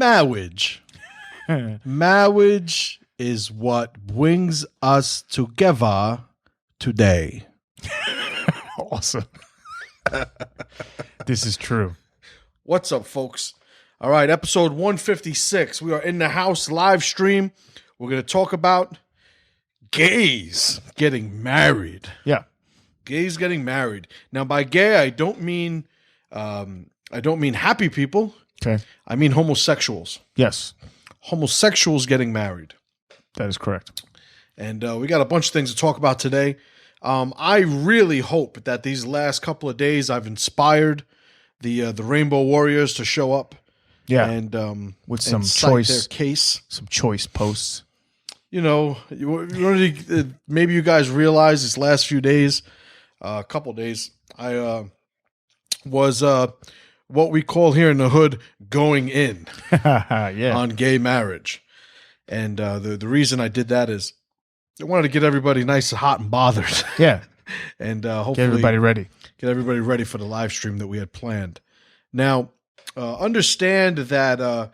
MAWIDGE. MAWIDGE is what brings us together today. Awesome. This is true. What's up, folks? All right, episode 156. We are in the house live stream. We're going to talk about gays getting married. Yeah. Gays getting married. Now, by gay, I don't mean happy people. Okay. I mean homosexuals. Yes, Homosexuals getting married. that is correct. And we got a bunch of things to talk about today. I really hope that these last couple of days I've inspired the Rainbow Warriors to show up. Yeah, And with some and cite choice, their case. some choice posts. You know, maybe you guys realize these last few days, a couple days, I was what we call here in the hood going in Yeah. on gay marriage. And the reason I did that is I wanted to get everybody nice and hot and bothered. Yeah. And hopefully Get everybody ready. get everybody ready for the live stream that we had planned. Now, understand that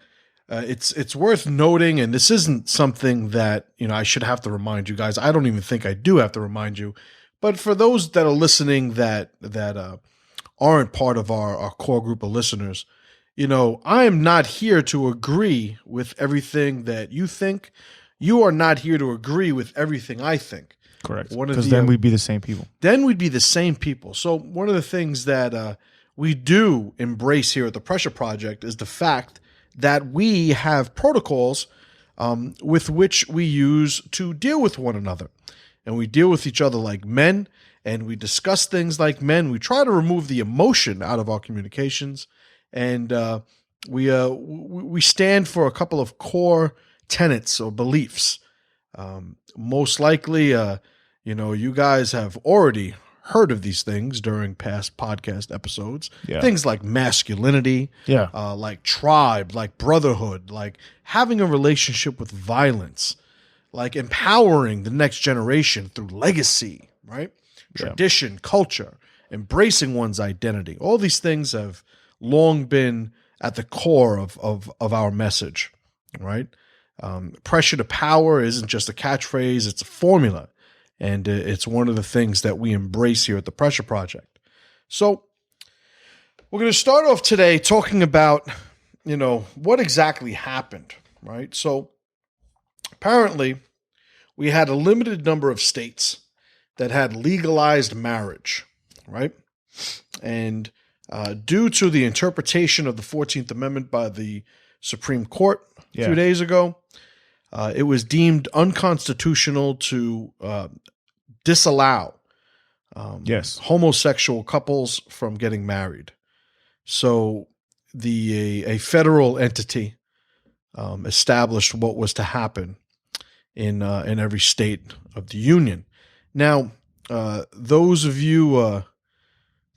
it's worth noting, and this isn't something that I should have to remind you guys. I don't even think I do have to remind you. But for those that are listening that aren't part of our core group of listeners, I am not here to agree with everything that you think. You are not here to agree with everything I think. Correct. Because then we'd be the same people. Then we'd be the same people. So one of the things that we do embrace here at the Pressure Project is the fact that we have protocols with which we use to deal with one another. And we deal with each other like men, and we discuss things like men. We try to remove the emotion out of our communications, and we stand for a couple of core tenets or beliefs. Most likely, you guys have already heard of these things during past podcast episodes. Yeah. Things like masculinity, Yeah. like tribe, like brotherhood, like having a relationship with violence, like empowering the next generation through legacy, right? Yeah. Tradition, culture, embracing one's identity. All these things have long been at the core of our message, right? Pressure to power isn't just a catchphrase, it's a formula. And it's one of the things that we embrace here at the Pressure Project. So we're going to start off today talking about, what exactly happened, right? So apparently we had a limited number of states that had legalized marriage, right? And due to the interpretation of the 14th Amendment by the Supreme Court a few days ago, it was deemed unconstitutional to disallow homosexual couples from getting married. So a federal entity established what was to happen in every state of the union. Now, those of you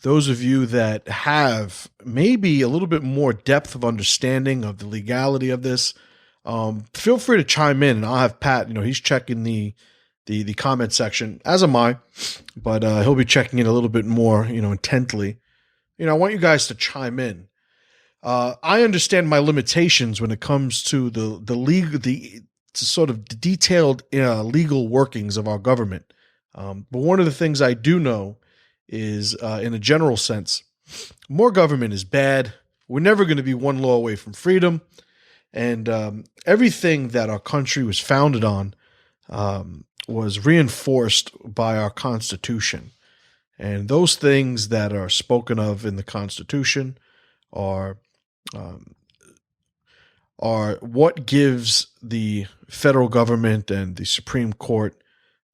that have maybe a little bit more depth of understanding of the legality of this, feel free to chime in, and I'll have Pat. He's checking the comment section, as am I, but he'll be checking it a little bit more, intently. I want you guys to chime in. I understand my limitations when it comes to the sort of detailed legal workings of our government. But one of the things I do know is, in a general sense, more government is bad. We're never going to be one law away from freedom. And everything that our country was founded on was reinforced by our Constitution. And those things that are spoken of in the Constitution are what gives the federal government and the Supreme Court,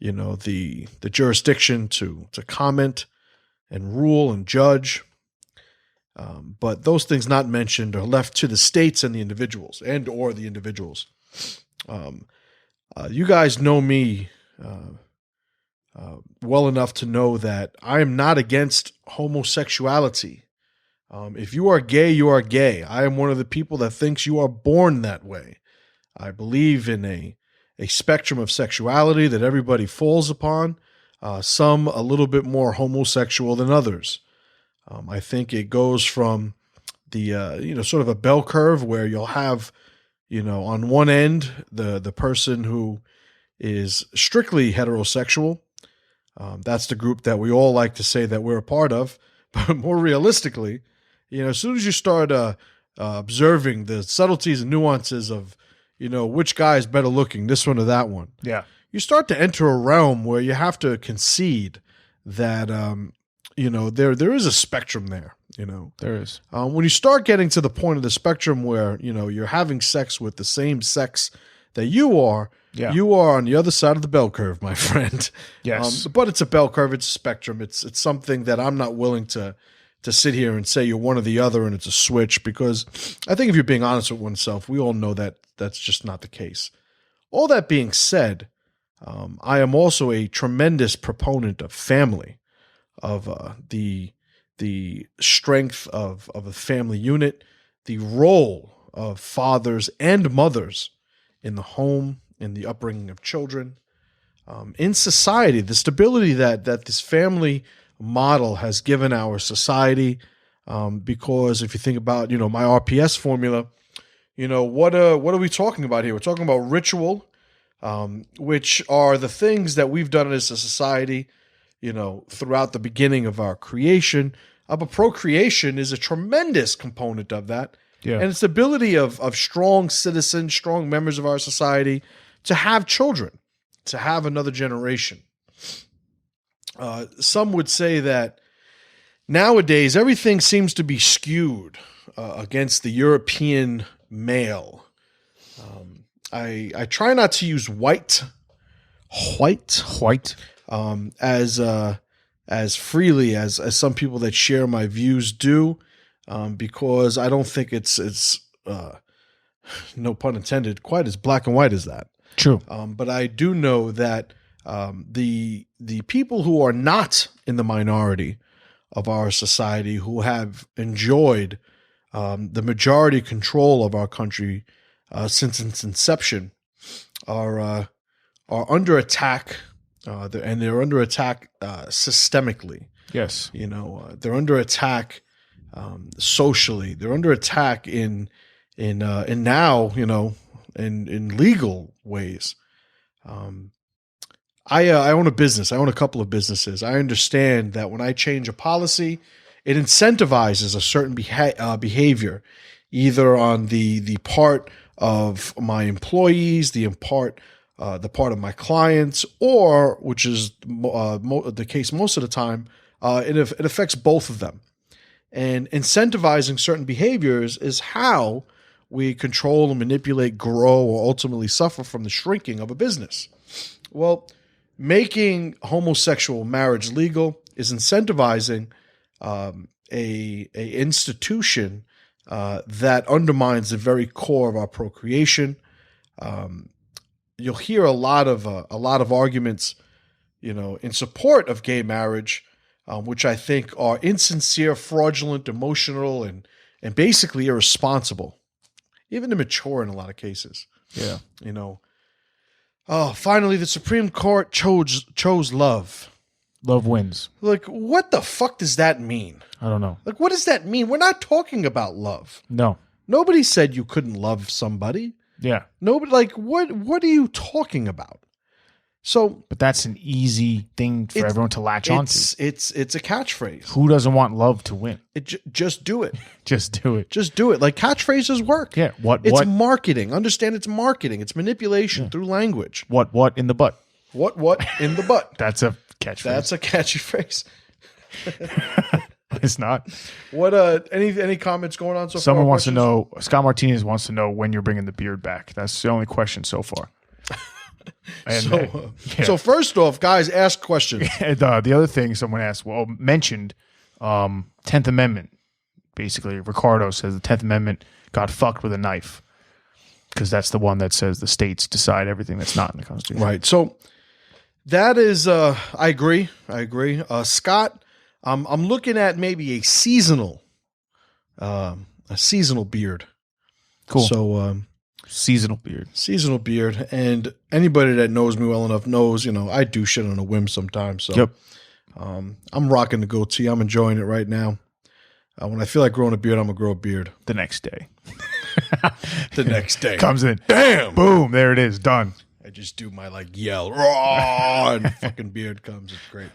the jurisdiction to comment and rule and judge. But those things not mentioned are left to the states and the individuals, or the individuals. You guys know me well enough to know that I am not against homosexuality. If you are gay, you are gay. I am one of the people that thinks you are born that way. I believe in a spectrum of sexuality that everybody falls upon, some a little bit more homosexual than others. I think it goes from the, sort of a bell curve where you'll have on one end, the person who is strictly heterosexual. That's the group that we all like to say that we're a part of. But more realistically, as soon as you start observing the subtleties and nuances of, which guy is better looking, this one or that one, Yeah. you start to enter a realm where you have to concede that, there is a spectrum there. There is. When you start getting to the point of the spectrum where, you're having sex with the same sex that you are, you are on the other side of the bell curve, my friend. Yes. But it's a bell curve. It's a spectrum. It's something that I'm not willing to sit here and say you're one or the other and it's a switch, because I think if you're being honest with oneself, we all know that that's just not the case. All that being said, I am also a tremendous proponent of family, of the strength of a family unit, the role of fathers and mothers in the home, in the upbringing of children, in society, the stability that this family model has given our society. Because if you think about, my RPS formula, what are we talking about here? We're talking about ritual, which are the things that we've done as a society, throughout the beginning of our creation. But procreation is a tremendous component of that. Yeah. And it's the ability of strong citizens, strong members of our society to have children, to have another generation. Some would say that nowadays everything seems to be skewed against the European male. I try not to use white, as freely as some people that share my views do, because I don't think it's no pun intended, quite as black and white as that. True. But I do know that the people who are not in the minority of our society, who have enjoyed the majority control of our country since its inception, are under attack, and they're under attack systemically. Yes. They're under attack socially. They're under attack in now, in legal ways. I own a business. I own a couple of businesses. I understand that when I change a policy, it incentivizes a certain behavior, either on the part of my employees, the part of my clients, or, which is the case most of the time, it affects both of them. And incentivizing certain behaviors is how we control and manipulate, grow, or ultimately suffer from the shrinking of a business. Well, making homosexual marriage legal is incentivizing a institution that undermines the very core of our procreation. You'll hear a lot of arguments, in support of gay marriage, which I think are insincere, fraudulent, emotional, and basically irresponsible, even immature in a lot of cases. Yeah. Oh, finally, the Supreme Court chose love. Love wins. Like, what the fuck does that mean? I don't know. Like, what does that mean? We're not talking about love. No. Nobody said you couldn't love somebody. Yeah. Nobody, like, what are you talking about? So, but that's an easy thing for everyone to latch onto. It's a catchphrase. Who doesn't want love to win? Just do it. Just do it. Just do it. Like, catchphrases work. Yeah. It's marketing. Understand, it's marketing. It's manipulation through language. What in the butt? What in the butt? That's a catchphrase. That's a catchy phrase. It's not. What any comments going on so far? Someone wants to know. Scott Martinez wants to know when you're bringing the beard back. That's the only question so far. And, so first off, guys, ask questions. And, the other thing someone asked, mentioned 10th Amendment. Basically, Ricardo says the 10th Amendment got fucked with a knife because that's the one that says the states decide everything that's not in the Constitution. Right. So that is, I agree. Scott, I'm looking at maybe a seasonal beard. Cool. So, seasonal beard. And anybody that knows me well enough knows, I do shit on a whim sometimes. So yep. I'm rocking the goatee. I'm enjoying it right now. When I feel like growing a beard, I'm going to grow a beard. The next day. The next day. Comes in. Bam! Boom. There it is. Done. I just do my yell, raw, and fucking beard comes. It's great.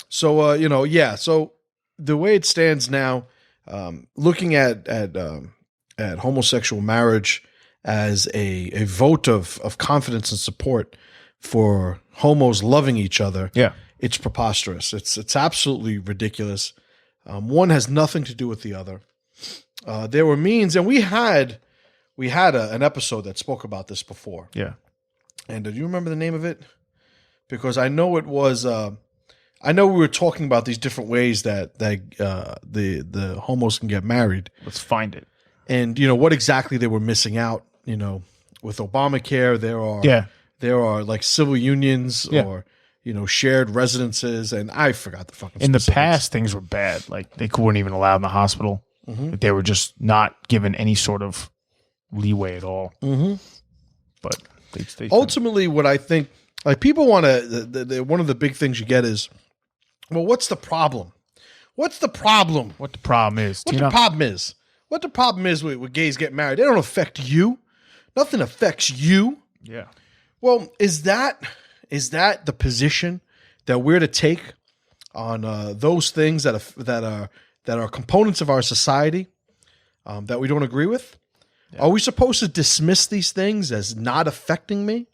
So the way it stands now, looking at homosexual marriage as a vote of confidence and support for homos loving each other, it's preposterous. It's absolutely ridiculous. One has nothing to do with the other. There were means, and we had an episode that spoke about this before. Yeah. And do you remember the name of it? Because I know it was. I know we were talking about these different ways that the homos can get married. Let's find it. And what exactly they were missing out. With Obamacare, there are like civil unions or shared residences, and I forgot the fucking. In specifics. the past, things were bad. Like they weren't even allowed in the hospital. Mm-hmm. They were just not given any sort of leeway at all. Mm-hmm. But they ultimately, what I think, like people want to, one of the big things you get is, well, what's the problem? What's the problem? What the problem is? What the problem is? What the problem is with gays getting married? They don't affect you. Nothing affects you. Yeah. Well, is that the position that we're to take on those things that are components of our society that we don't agree with? Yeah. Are we supposed to dismiss these things as not affecting me?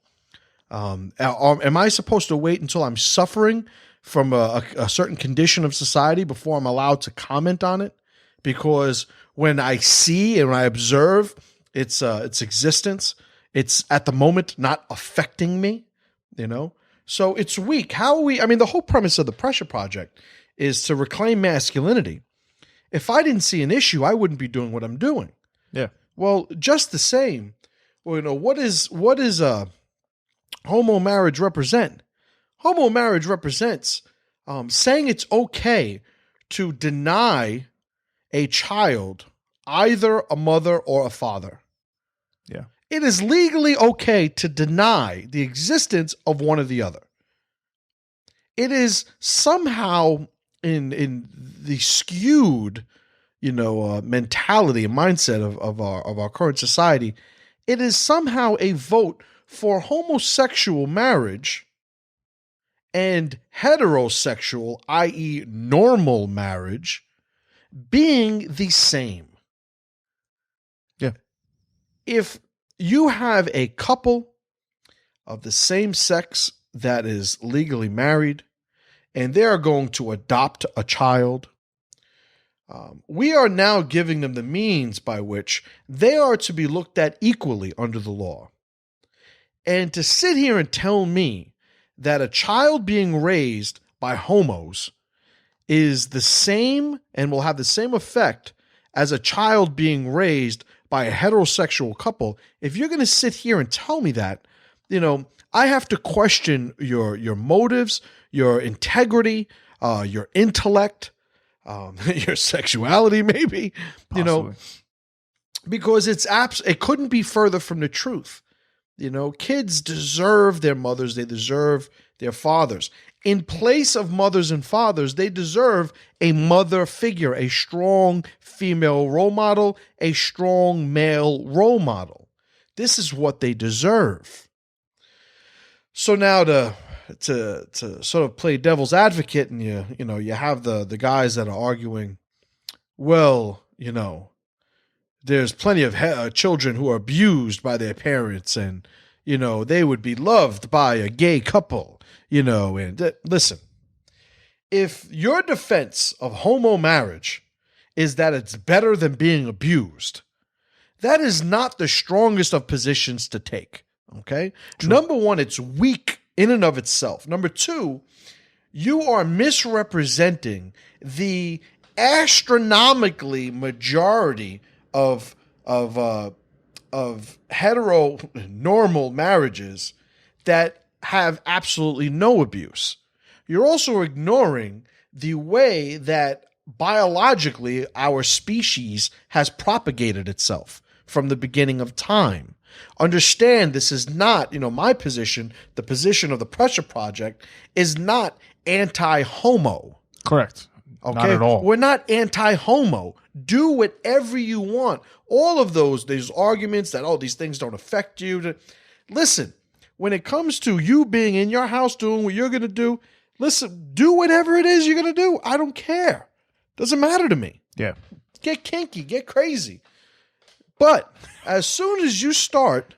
Am I supposed to wait until I'm suffering from a certain condition of society before I'm allowed to comment on it? Because when I see and when I observe its existence, it's at the moment not affecting me, So it's weak. How are we? I mean, the whole premise of the Pressure Project is to reclaim masculinity. If I didn't see an issue, I wouldn't be doing what I'm doing. Yeah. Well, just the same. Well, what is homo marriage represent? Homo marriage represents saying it's okay to deny a child either a mother or a father. Yeah. It is legally okay to deny the existence of one or the other. It is somehow in the skewed, mentality and mindset of our current society, it is somehow a vote for homosexual marriage and heterosexual, i.e., normal marriage, being the same. Yeah. If you have a couple of the same sex that is legally married and they are going to adopt a child, we are now giving them the means by which they are to be looked at equally under the law. And to sit here and tell me that a child being raised by homos is the same and will have the same effect as a child being raised by a heterosexual couple, if you're going to sit here and tell me that, I have to question your motives, your integrity, your intellect, your sexuality, maybe, Possibly. Because it couldn't be further from the truth. Kids deserve their mothers. They deserve their fathers. In place of mothers and fathers, they deserve a mother figure, a strong female role model, a strong male role model. This is what they deserve. So now to sort of play devil's advocate, and you have the guys that are arguing, well, there's plenty of children who are abused by their parents, and they would be loved by a gay couple, and listen, if your defense of homo marriage is that it's better than being abused, that is not the strongest of positions to take. Okay. True. Number one, it's weak in and of itself. Number two, you are misrepresenting the astronomically majority of heteronormal marriages that have absolutely no abuse. You're also ignoring the way that biologically our species has propagated itself from the beginning of time. Understand, this is not, my position, the position of the Pressure Project is not anti-homo. Correct. Okay? Not at all. We're not anti-homo. Do whatever you want. All of these arguments that, oh, these things don't affect you. Listen, when it comes to you being in your house doing what you're going to do, listen, do whatever it is you're going to do. I don't care. Doesn't matter to me. Yeah. Get kinky, get crazy. But as soon as you start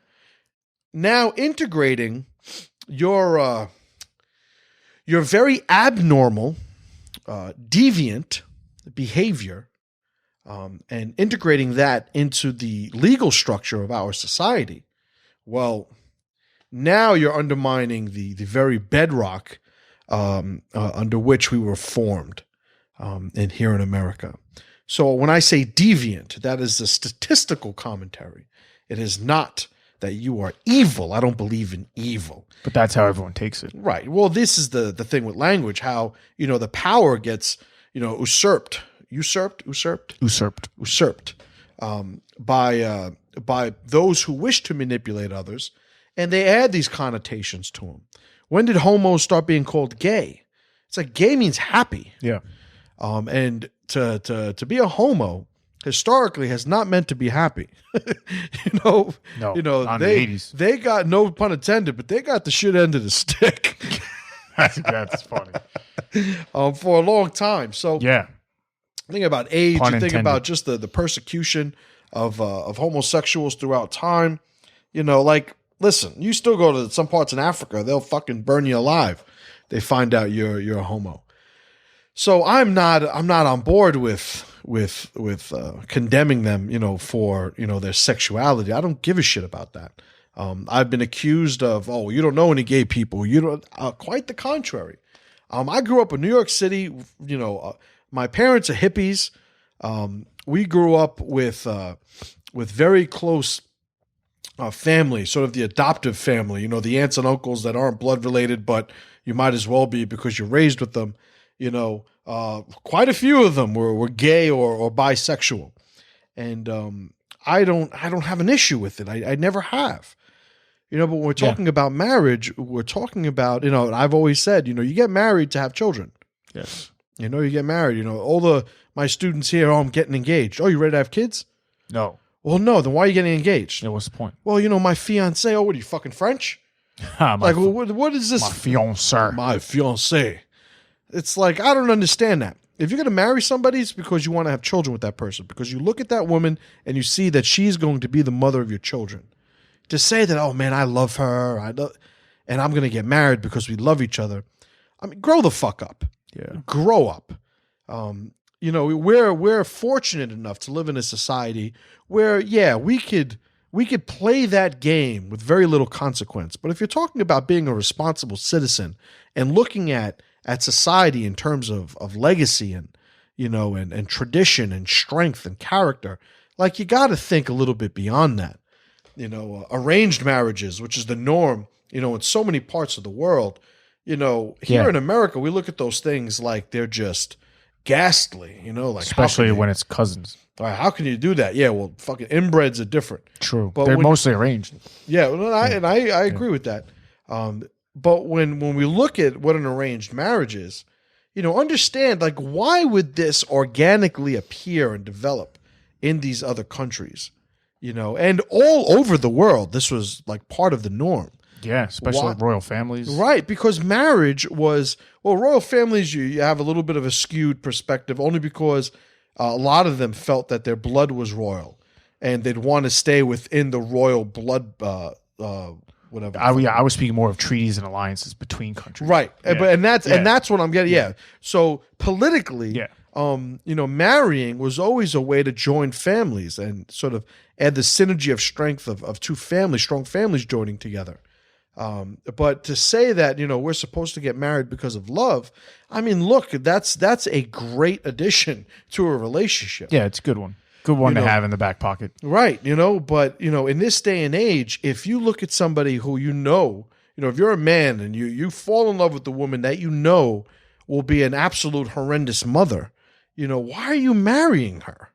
now integrating your very abnormal, deviant behavior and integrating that into the legal structure of our society, well, now you're undermining the very bedrock under which we were formed here in America. So when I say deviant, that is a statistical commentary. It is not that you are evil. I don't believe in evil. But that's how everyone takes it. Right. Well, this is the thing with language, how, the power gets, usurped by those who wish to manipulate others, and they add these connotations to them. When did homos start being called gay? It's like gay means happy. Yeah. And to be a homo historically has not meant to be happy. No, not in the 80s. They got, no pun intended, but they got the shit end of the stick. That's funny. For a long time. So yeah. Think about age. Pun you think intended. about just the persecution of homosexuals throughout time. Like, listen, you still go to some parts in Africa, they'll fucking burn you alive. They find out you're a homo. So I'm not on board with condemning them, for their sexuality. I don't give a shit about that. I've been accused of, oh, you don't know any gay people. You don't. Quite the contrary. I grew up in New York City. My parents are hippies. We grew up with very close family, sort of the adoptive family. The aunts and uncles that aren't blood related, but you might as well be because you're raised with them. Quite a few of them were gay or bisexual, and I don't have an issue with it. I never have. But when we're talking about marriage, we're talking about, I've always said, you get married to have children. Yes. You get married. All my students here, oh, I'm getting engaged. Oh, you ready to have kids? No. Well, no. Then why are you getting engaged? Yeah, what's the point? Well, my fiance. Oh, what are you, fucking French? What is this? My fiancé. My fiance. It's like, I don't understand that. If you're going to marry somebody, it's because you want to have children with that person, because you look at that woman and you see that she's going to be the mother of your children. To say that, oh man, I love her, and I'm going to get married because we love each other. I mean, grow the fuck up. Yeah. Grow up. We're fortunate enough to live in a society where, we could play that game with very little consequence. But if you're talking about being a responsible citizen and looking at society in terms of legacy and tradition and strength and character, like, you got to think a little bit beyond that. Arranged marriages, which is the norm, in so many parts of the world. Here in America, we look at those things like they're just ghastly. Like, especially when it's cousins. All right, how can you do that? Yeah, well, fucking inbreds are different. True, but they're mostly arranged. Yeah, I agree with that. But when we look at what an arranged marriage is, understand, like, why would this organically appear and develop in these other countries? And all over the world, this was like part of the norm. Yeah, especially royal families. Right, because marriage was, royal families, you have a little bit of a skewed perspective, only because a lot of them felt that their blood was royal and they'd want to stay within the royal blood, whatever. I was speaking more of treaties and alliances between countries. Right, and that's what I'm getting. Yeah. So politically, marrying was always a way to join families and sort of add the synergy of strength of two families, strong families joining together. But to say that, we're supposed to get married because of love, I mean, look, that's a great addition to a relationship. Yeah, it's a good one. Good one to have in the back pocket. Right, but, in this day and age, if you look at somebody who if you're a man and you fall in love with the woman that will be an absolute horrendous mother, why are you marrying her?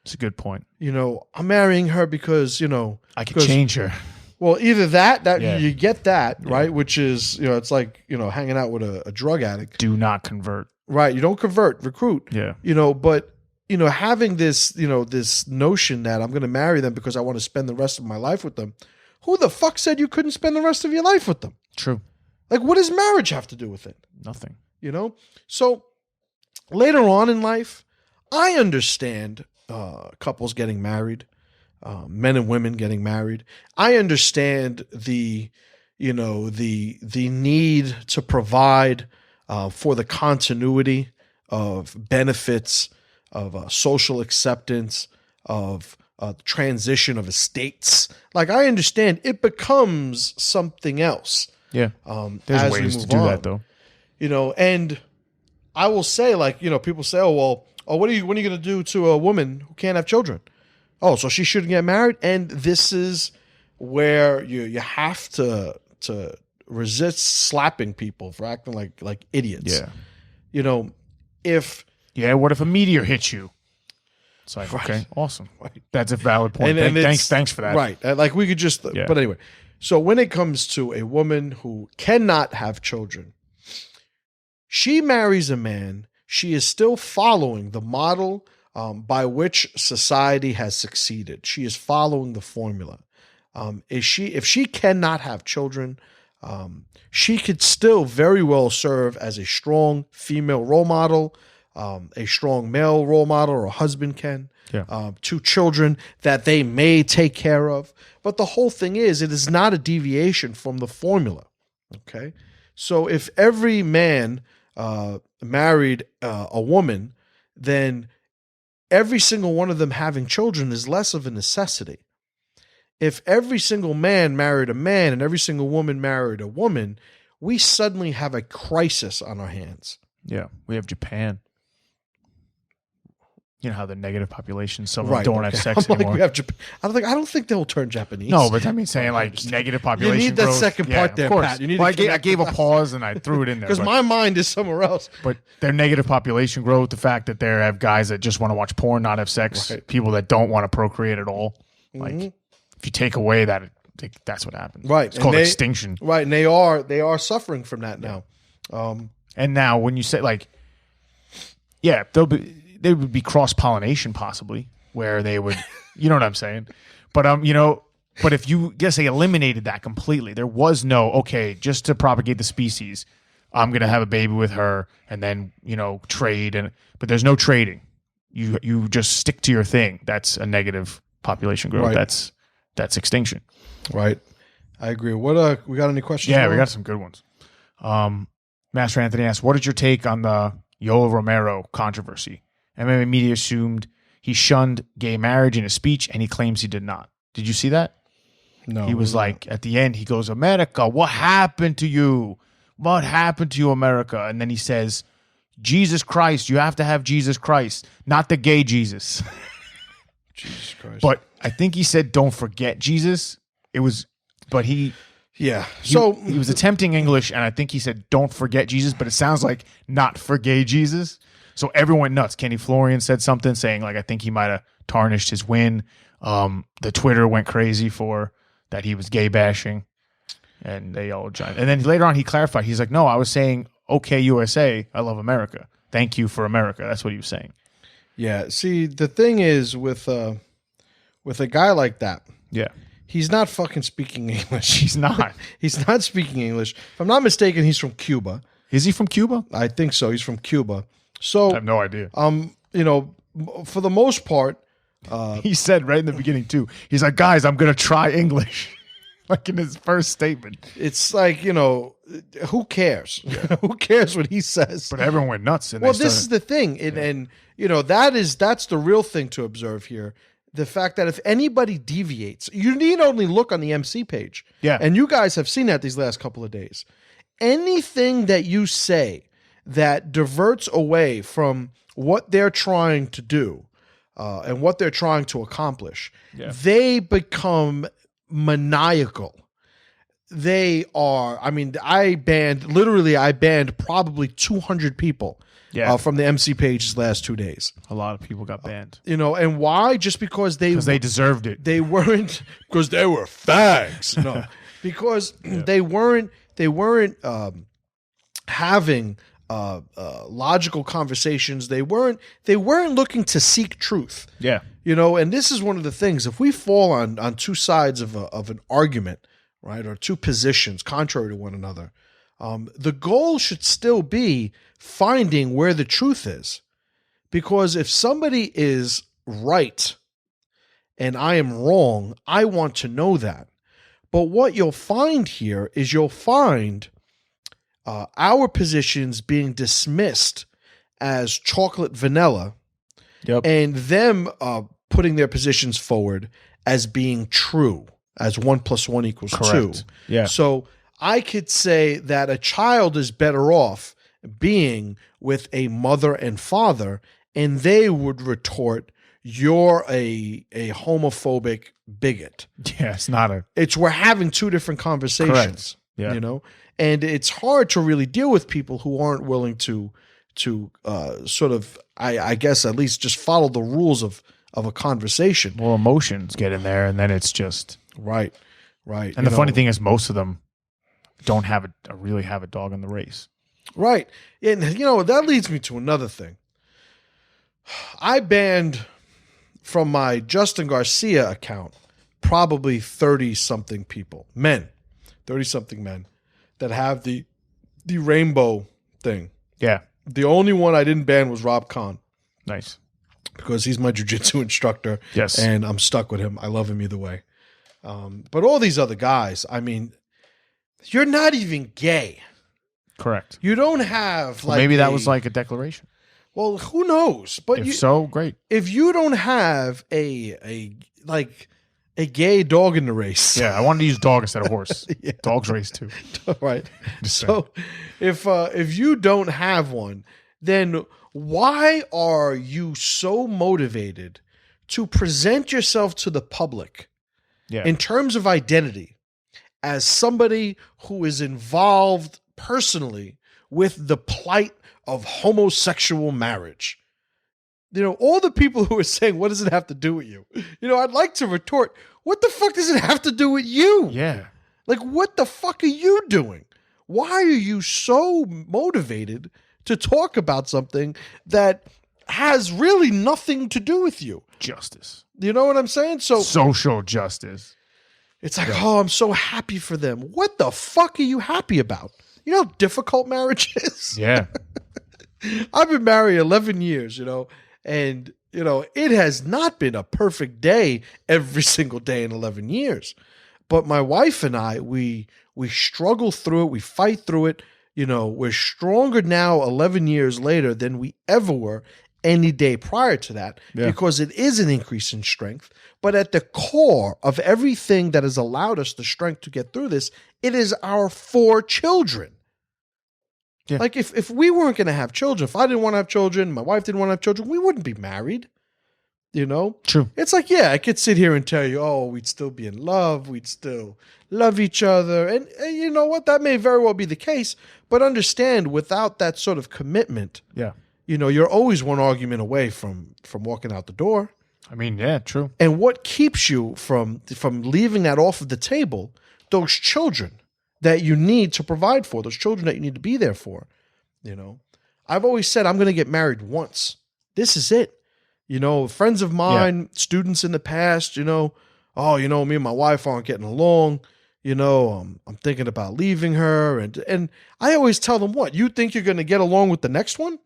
It's a good point. I'm marrying her because, I can change her. Well, either that Yeah. you get that, right? Which is, it's like, hanging out with a drug addict. Do not convert. Right. You don't convert, recruit. Yeah. But, having this, this notion that I'm going to marry them because I want to spend the rest of my life with them. Who the fuck said you couldn't spend the rest of your life with them? True. Like, what does marriage have to do with it? Nothing. So later on in life, I understand couples getting married, men and women getting married. I understand the need to provide for the continuity of benefits, of social acceptance, of transition of estates. Like, I understand it becomes something else. Yeah. There's as ways we to move do on. that, though. And I will say, like, people say, when are you going to do to a woman who can't have children? Oh, so she shouldn't get married? And this is where you have to resist slapping people for acting like idiots. Yeah. What if a meteor hits you? It's like, okay, awesome. Right. That's a valid point. Thanks for that. Right. Like, we could just, Yeah. But anyway, so when it comes to a woman who cannot have children, she marries a man, she is still following the model by which society has succeeded. She is following the formula. If she cannot have children, she could still very well serve as a strong female role model, a strong male role model, or a husband can. Yeah. 2 children that they may take care of. But the whole thing is, it is not a deviation from the formula. Okay? So if every man married a woman, then every single one of them having children is less of a necessity. If every single man married a man and every single woman married a woman, we suddenly have a crisis on our hands. Yeah. We have Japan. You know how the negative population, some Right, don't have sex anymore. we have Japan. I don't think they'll turn Japanese. No, but I mean, saying like negative population. You need that growth. second part there, of course. Pat. You need Well, to I gave a pause and I threw it in there. because my mind is somewhere else. But their negative population growth, the fact that they have guys that just want to watch porn, not have sex, Right. people that don't want to procreate at all. Like, Mhm. if you take away that, that's what happens. Right. It's called extinction. Right, and they are suffering from that now. And now, when you say like, yeah, there would be cross pollination possibly, where they would, you know what I'm saying? But but if you say eliminated that completely, there was no just to propagate the species, I'm gonna have a baby with her and then trade but there's no trading. You just stick to your thing. That's a negative population growth. Right. That's extinction. Right. I agree. What we got any questions? Yeah, Ron? we got some good ones. Master Anthony asks, what is your take on the Yoel Romero controversy? MMA media assumed he shunned gay marriage in a speech, and he claims he did not. Did you see that? No. He was like, at the end, he goes, America, what happened to you? What happened to you, America? And then he says, Jesus Christ, you have to have Jesus Christ, not the gay Jesus. Jesus Christ. But I think he said, don't forget Jesus. Yeah. He was attempting English, and I think he said, don't forget Jesus, but it sounds like not for gay Jesus. So everyone went nuts. Kenny Florian said something saying, like, I think he might have tarnished his win. The Twitter went crazy for that he was gay bashing, and they all joined. And then later on, he clarified. He's like, no, I was saying, okay, USA, I love America. Thank you for America. That's what he was saying. Yeah. See, the thing is with a guy like that, Yeah. he's not fucking speaking English. He's not. He's not speaking English. If I'm not mistaken, he's from Cuba. Is he from Cuba? I think so. He's from Cuba. So I have no idea. For the most part, He said right in the beginning, too. He's like, guys, I'm going to try English. Like in his first statement. it's like, who cares? Who cares what he says? But everyone went nuts. And Well, this is the thing. And that's the real thing to observe here. The fact that if anybody deviates, you need only look on the MC page. Yeah. And you guys have seen that these last couple of days. Anything that you say that diverts away from what they're trying to do and what they're trying to accomplish, Yeah. they become maniacal. they are. I mean, I banned probably 200 people. Yeah. From the MC page's last 2 days. A lot of people got banned. And why? Just because they deserved it. They weren't because they were fags. No, because they weren't having logical conversations. They weren't looking to seek truth. Yeah. And this is one of the things. If we fall on two sides of an argument, right, or two positions contrary to one another, the goal should still be finding where the truth is. Because if somebody is right and I am wrong, I want to know that. But what you'll find here is you'll find our positions being dismissed as chocolate vanilla, and them putting their positions forward as being true, as 1 + 1 = 2. Yeah. So I could say that a child is better off being with a mother and father, and they would retort, "You're a homophobic bigot." Yeah, it's not a. We're having two different conversations. Correct. Yeah. And it's hard to really deal with people who aren't willing to sort of, I guess, at least just follow the rules of a conversation. Well, emotions get in there, and then it's just right. And the funny thing is, most of them don't really have a dog in the race. Right. And, that leads me to another thing. I banned from my Justin Garcia account probably 30-something people, 30-something men that have the rainbow thing. Yeah. The only one I didn't ban was Rob Kahn. Nice. Because he's my jiu-jitsu instructor. Yes. And I'm stuck with him. I love him either way. But all these other guys, I mean, you're not even gay. Correct. You don't have maybe that was like a declaration. Well, who knows? But if so, great. If you don't have a gay dog in the race. Yeah, I wanted to use dog instead of horse. Yeah. Dogs race too. Right. So if you don't have one, then why are you so motivated to present yourself to the public in terms of identity as somebody who is involved personally with the plight of homosexual marriage? All the people who are saying, what does it have to do with you? I'd like to retort, what the fuck does it have to do with you? Yeah. Like, what the fuck are you doing? Why are you so motivated to talk about something that has really nothing to do with you? Justice. You know what I'm saying? So social justice. It's like, oh, I'm so happy for them. What the fuck are you happy about? You know how difficult marriage is? Yeah. I've been married 11 years, and, it has not been a perfect day every single day in 11 years. But my wife and I, we struggle through it. We fight through it. We're stronger now 11 years later than we ever were any day prior to that, because it is an increase in strength. But at the core of everything that has allowed us the strength to get through this, it is our 4 children. Yeah. Like if we weren't going to have children, if I didn't want to have children, my wife didn't want to have children, we wouldn't be married. True. It's like, yeah, I could sit here and tell you, oh, we'd still be in love. We'd still love each other. And you know what? That may very well be the case. But understand, without that sort of commitment, you're always one argument away from walking out the door. I mean, yeah, true. And what keeps you from leaving that off of the table? Those children that you need to provide for, those children that you need to be there for. I've always said I'm going to get married once. This is it. Friends of mine, students in the past, me and my wife aren't getting along. I'm thinking about leaving her. And I always tell them, what? You think you're going to get along with the next one?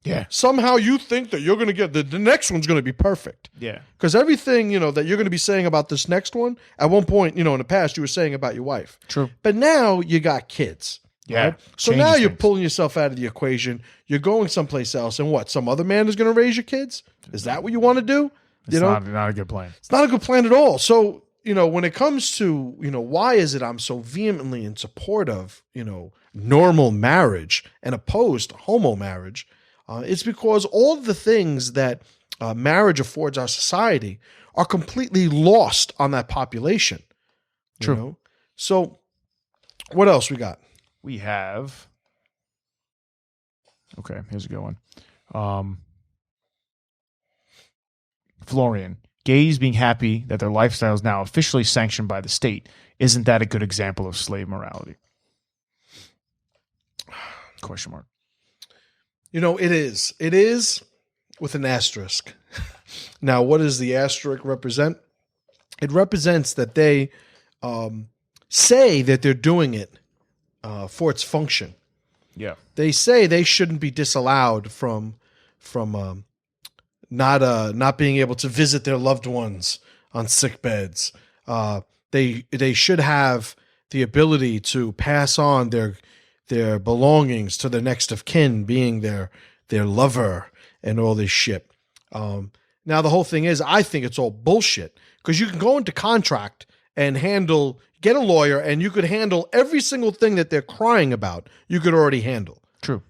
Yeah. Somehow you think that you're going to get the next one's going to be perfect. Yeah. Because everything, that you're going to be saying about this next one, at one point, in the past, you were saying about your wife. True. But now you got kids. Yeah. Right? So now you're pulling yourself out of the equation. You're going someplace else. And what? Some other man is going to raise your kids? Is that what you want to do? It's not a good plan. It's not a good plan at all. So, when it comes to, why is it I'm so vehemently in support of, normal marriage and opposed to homo marriage? It's because all the things that marriage affords our society are completely lost on that population. True. So, what else we got? We have. Okay, here's a good one. Florian, gays being happy that their lifestyle is now officially sanctioned by the state. Isn't that a good example of slave morality? Question mark. You know, it is. It is with an asterisk. Now, what does the asterisk represent? It represents that they say that they're doing it for its function. Yeah. They say they shouldn't be disallowed from not being able to visit their loved ones on sick beds. They should have the ability to pass on their belongings to the next of kin, being their lover and all this shit. Now the whole thing is, I think it's all bullshit, because you can go into contract and get a lawyer, and you could handle every single thing that they're crying about. You could already handle. True.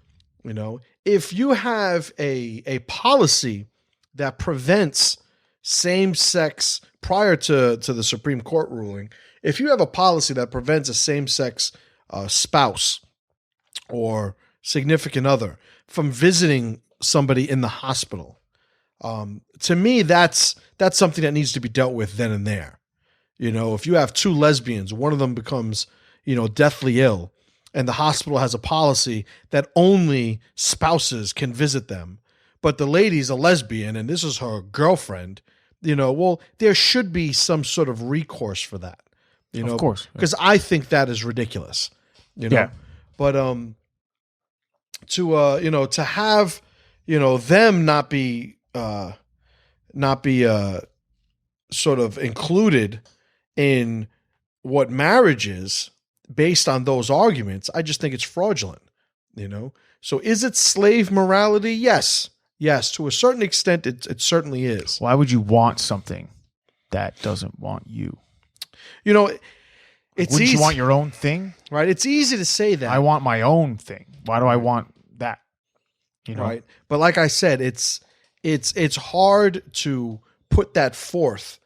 You know, if you have a policy that prevents same-sex, prior to the Supreme Court ruling, if you have a policy that prevents a same-sex spouse or significant other from visiting somebody in the hospital, to me, that's something that needs to be dealt with then and there. You know, if you have two lesbians, one of them becomes, deathly ill, and the hospital has a policy that only spouses can visit them, but the lady's a lesbian and this is her girlfriend, well, there should be some sort of recourse for that. Of course. Because I think that is ridiculous. Yeah. But to have, them not be sort of included in what marriage is based on those arguments, I just think it's fraudulent, So is it slave morality? Yes. Yes, to a certain extent, it certainly is. Why would you want something that doesn't want you? It's Wouldn't easy. You want your own thing? Right? It's easy to say that. I want my own thing. Why do I want that? Right. But like I said, it's hard to put that forth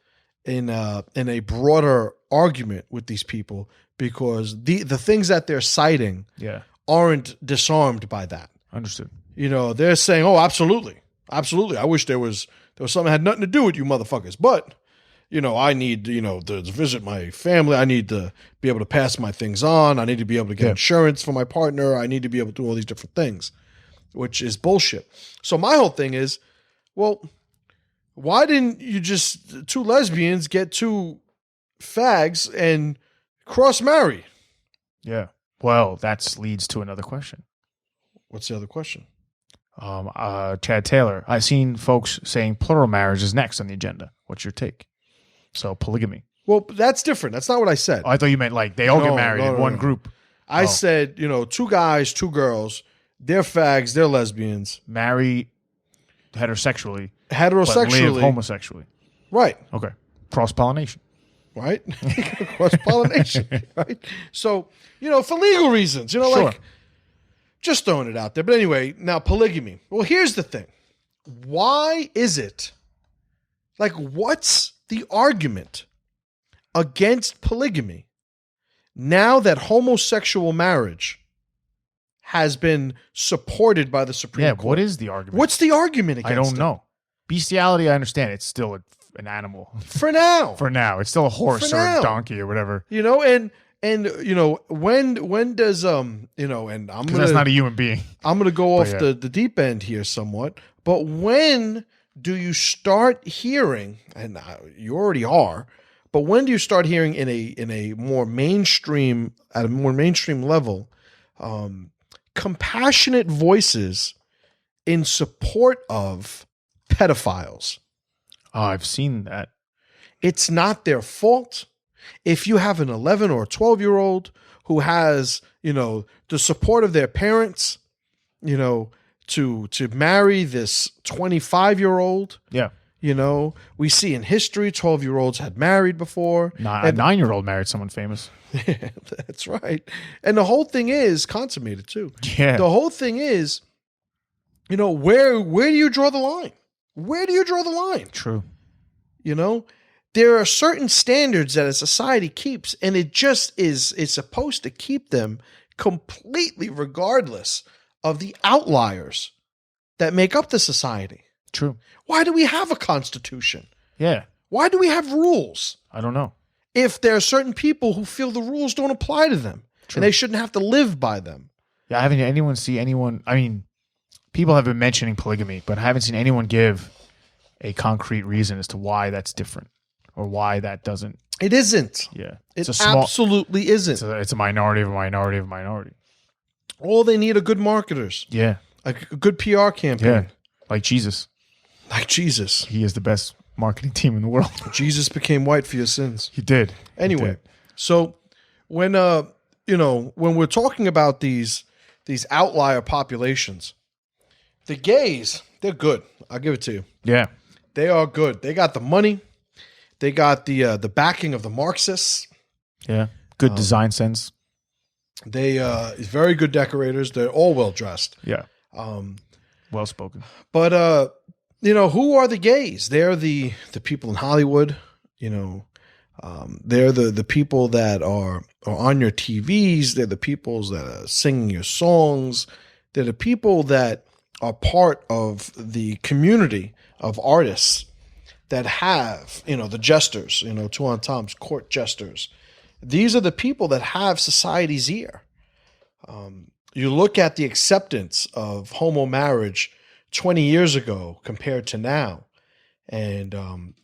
in a broader argument with these people, because the things that they're citing aren't disarmed by that. Understood. They're saying, "Oh, absolutely, absolutely. I wish there was something that had nothing to do with you motherfuckers, but I need to visit my family. I need to be able to pass my things on. I need to be able to get insurance for my partner. I need to be able to do all these different things," which is bullshit. So my whole thing is, well, why didn't you just two lesbians get two fags and cross marry? Yeah. Well, that leads to another question. What's the other question? Chad Taylor, I've seen folks saying plural marriage is next on the agenda. What's your take? So polygamy. Well, that's different. That's not what I said. Oh, I thought you meant like they all get married in one group. I said, two guys, two girls, they're fags, they're lesbians. Marry heterosexually. But live homosexually. Right. Okay. Cross-pollination. Right? Cross-pollination. Right? So, for legal reasons, Sure. like just throwing it out there. But anyway, now polygamy. Well, here's the thing. Why is it, what's the argument against polygamy now that homosexual marriage has been supported by the Supreme Court? Yeah, what is the argument? What's the argument against I don't know. Bestiality, I understand. It's still an animal. For now. For now. It's still a horse or a donkey or whatever. And when does and I'm gonna, that's not a human being. I'm gonna go off the deep end here somewhat, but when do you start hearing, and you already are, but when do you start hearing at a more mainstream level, compassionate voices in support of pedophiles? I've seen that. It's not their fault. If you have an 11 or 12-year-old who has, the support of their parents, to marry this 25-year-old. Yeah. We see in history 12-year-olds had married before. A 9-year-old married someone famous. That's right. And the whole thing is consummated too. Yeah. The whole thing is, where do you draw the line? Where do you draw the line? True. there are certain standards that a society keeps, and it just is supposed to keep them completely regardless of the outliers that make up the society. True. Why do we have a constitution? Yeah. Why do we have rules? I don't know. If there are certain people who feel the rules don't apply to them, True. and they shouldn't have to live by them. Yeah, I haven't anyone see anyone. I mean, people have been mentioning polygamy, but I haven't seen anyone give a concrete reason as to why that's different or why that doesn't. It isn't. Yeah. It absolutely isn't. It's a minority of a minority of a minority. All they need are good marketers. Yeah. A good PR campaign. Yeah. Like Jesus. Like Jesus. He is the best marketing team in the world. Jesus became white for your sins. He did. Anyway, He did. so when when we're talking about these outlier populations, the gays, they're good. I'll give it to you. Yeah. They are good. They got the money. They got the backing of the Marxists. Yeah. Good design sense. They very good decorators. They're all well dressed. Yeah. Well spoken. But who are the gays? They're the people in Hollywood. They're the people that are on your TVs. They're the people that are singing your songs. They're the people that are part of the community of artists that have, the jesters, Two on Tom's court jesters. These are the people that have society's ear. You look at the acceptance of homo marriage 20 years ago compared to now, and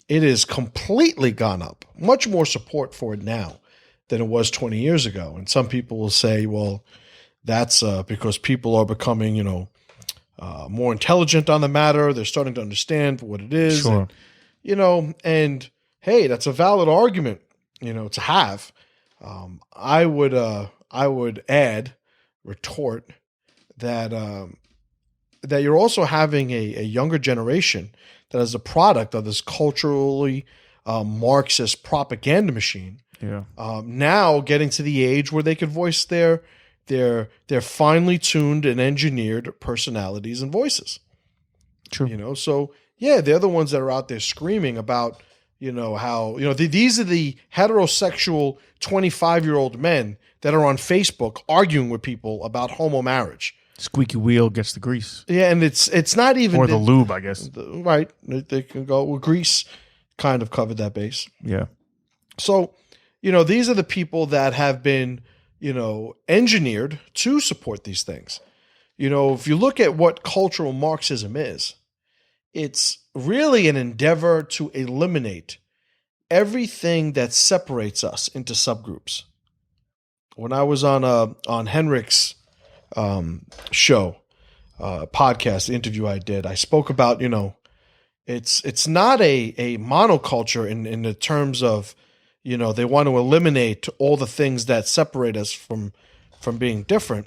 it is completely gone up. Much more support for it now than it was 20 years ago. And some people will say, well, that's because people are becoming, more intelligent on the matter. They're starting to understand what it is. Sure. And, and hey, that's a valid argument, to have. I would retort that that you're also having a younger generation that is a product of this culturally Marxist propaganda machine. Yeah. Now getting to the age where they could voice their finely tuned and engineered personalities and voices. True. So yeah, they're the ones that are out there screaming about, how, these are the heterosexual 25-year-old men that are on Facebook arguing with people about homo marriage. Squeaky wheel gets the grease. Yeah, and it's not even... Or the lube, I guess. Right. They can go... Well, Grease kind of covered that base. Yeah. So, these are the people that have been, engineered to support these things. If you look at what cultural Marxism is, it's really an endeavor to eliminate everything that separates us into subgroups. When I was on Henrik's show, podcast, interview I did, I spoke about, it's not a monoculture in the terms of, they want to eliminate all the things that separate us from being different.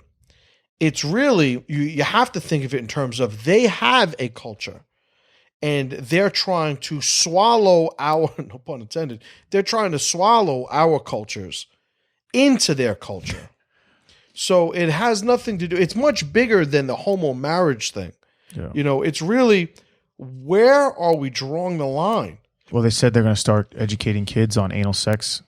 It's really, you have to think of it in terms of they have a culture and they're trying to swallow our, no pun intended, they're trying to swallow our cultures into their culture. So it has nothing to do, it's much bigger than the homo marriage thing. Yeah. It's really, where are we drawing the line? Well, they said they're going to start educating kids on anal sex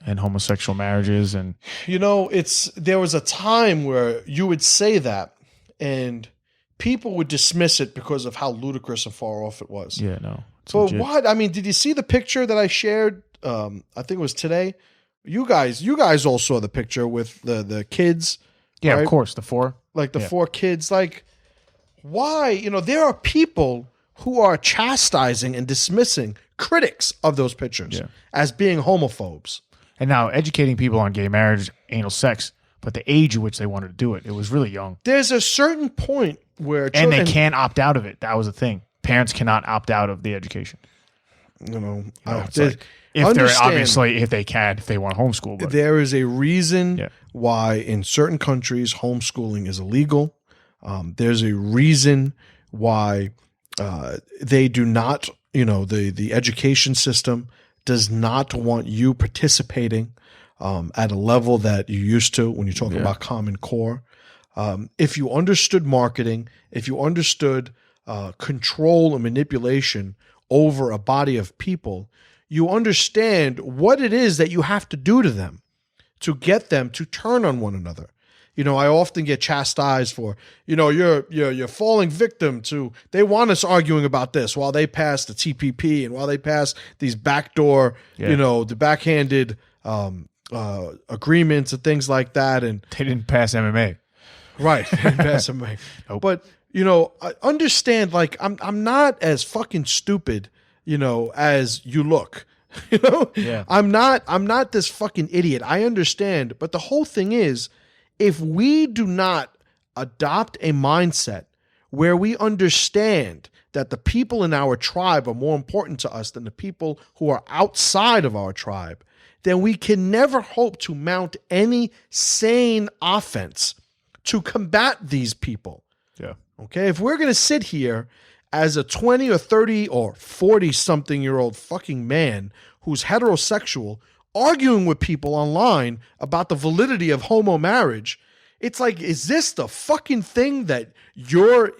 and homosexual marriages. And there was a time where you would say that and people would dismiss it because of how ludicrous and far off it was. Yeah, no. So what? I mean, did you see the picture that I shared? I think it was today. You guys all saw the picture with the kids. Yeah, right? Of course. The four. Like the four kids. Like, why? There are people who are chastising and dismissing critics of those pictures as being homophobes. And now educating people on gay marriage, anal sex, but the age at which they wanted to do it, it was really young. There's a certain point where and they can't opt out of it. That was the thing. Parents cannot opt out of the education. If they can, if they want to homeschool. But there is a reason why in certain countries homeschooling is illegal. There's a reason why they do not, the education system does not want you participating at a level that you used to when you talk about Common Core. If you understood marketing, if you understood control and manipulation over a body of people, you understand what it is that you have to do to them to get them to turn on one another. I often get chastised for, you're falling victim to, they want us arguing about this while they pass the TPP and while they pass these backdoor, the backhanded agreements and things like that. And they didn't pass MMA. Right. They didn't pass MMA. Nope. But, I understand, like, I'm not as fucking stupid, as you look. Yeah. I'm not this fucking idiot. I understand. But the whole thing is, if we do not adopt a mindset where we understand that the people in our tribe are more important to us than the people who are outside of our tribe, then we can never hope to mount any sane offense to combat these people. Yeah. Okay? If we're going to sit here as a 20 or 30 or 40-something-year-old fucking man who's heterosexual arguing with people online about the validity of homo marriage, it's like, is this the fucking thing that you're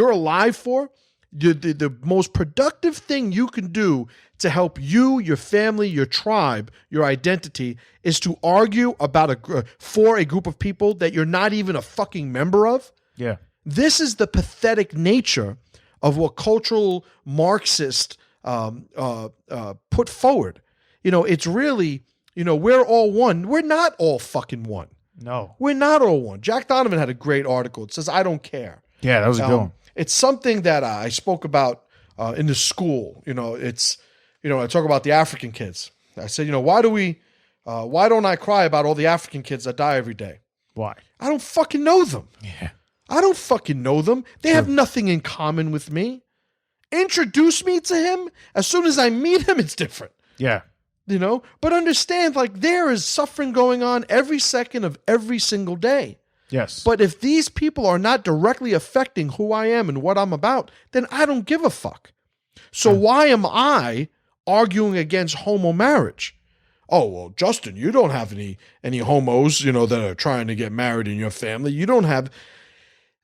alive for? The most productive thing you can do to help you, your family, your tribe, your identity is to argue about for a group of people that you're not even a fucking member of? Yeah. This is the pathetic nature of what cultural Marxists put forward. It's really, we're all one. We're not all fucking one. No. We're not all one. Jack Donovan had a great article. It says, I don't care. Yeah, that was a good one. It's something that I spoke about in the school. I talk about the African kids. I said, why don't I cry about all the African kids that die every day? Why? I don't fucking know them. Yeah. I don't fucking know them. They have nothing in common with me. Introduce me to him. As soon as I meet him, it's different. Yeah. But understand, like, there is suffering going on every second of every single day. Yes. But if these people are not directly affecting who I am and what I'm about, then I don't give a fuck. So why am I arguing against homo marriage? Oh, well, Justin, you don't have any homos, that are trying to get married in your family. You don't have.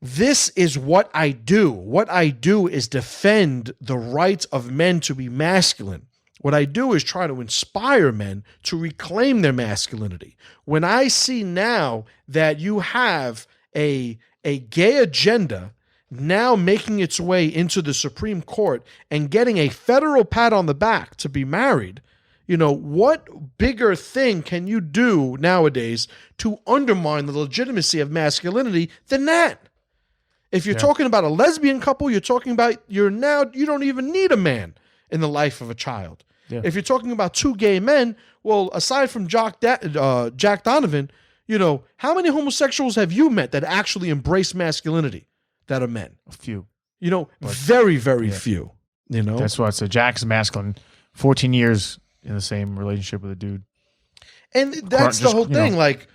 This is what I do. What I do is defend the rights of men to be masculine. What I do is try to inspire men to reclaim their masculinity. When I see now that you have a gay agenda now making its way into the Supreme Court and getting a federal pat on the back to be married, what bigger thing can you do nowadays to undermine the legitimacy of masculinity than that? If you're talking about a lesbian couple, you're talking about you don't even need a man in the life of a child. Yeah. If you're talking about two gay men, well, aside from Jack Donovan, how many homosexuals have you met that actually embrace masculinity that are men? A few. Very, very few. That's why I said Jack's masculine. 14 years in the same relationship with a dude. And that's the whole thing. Like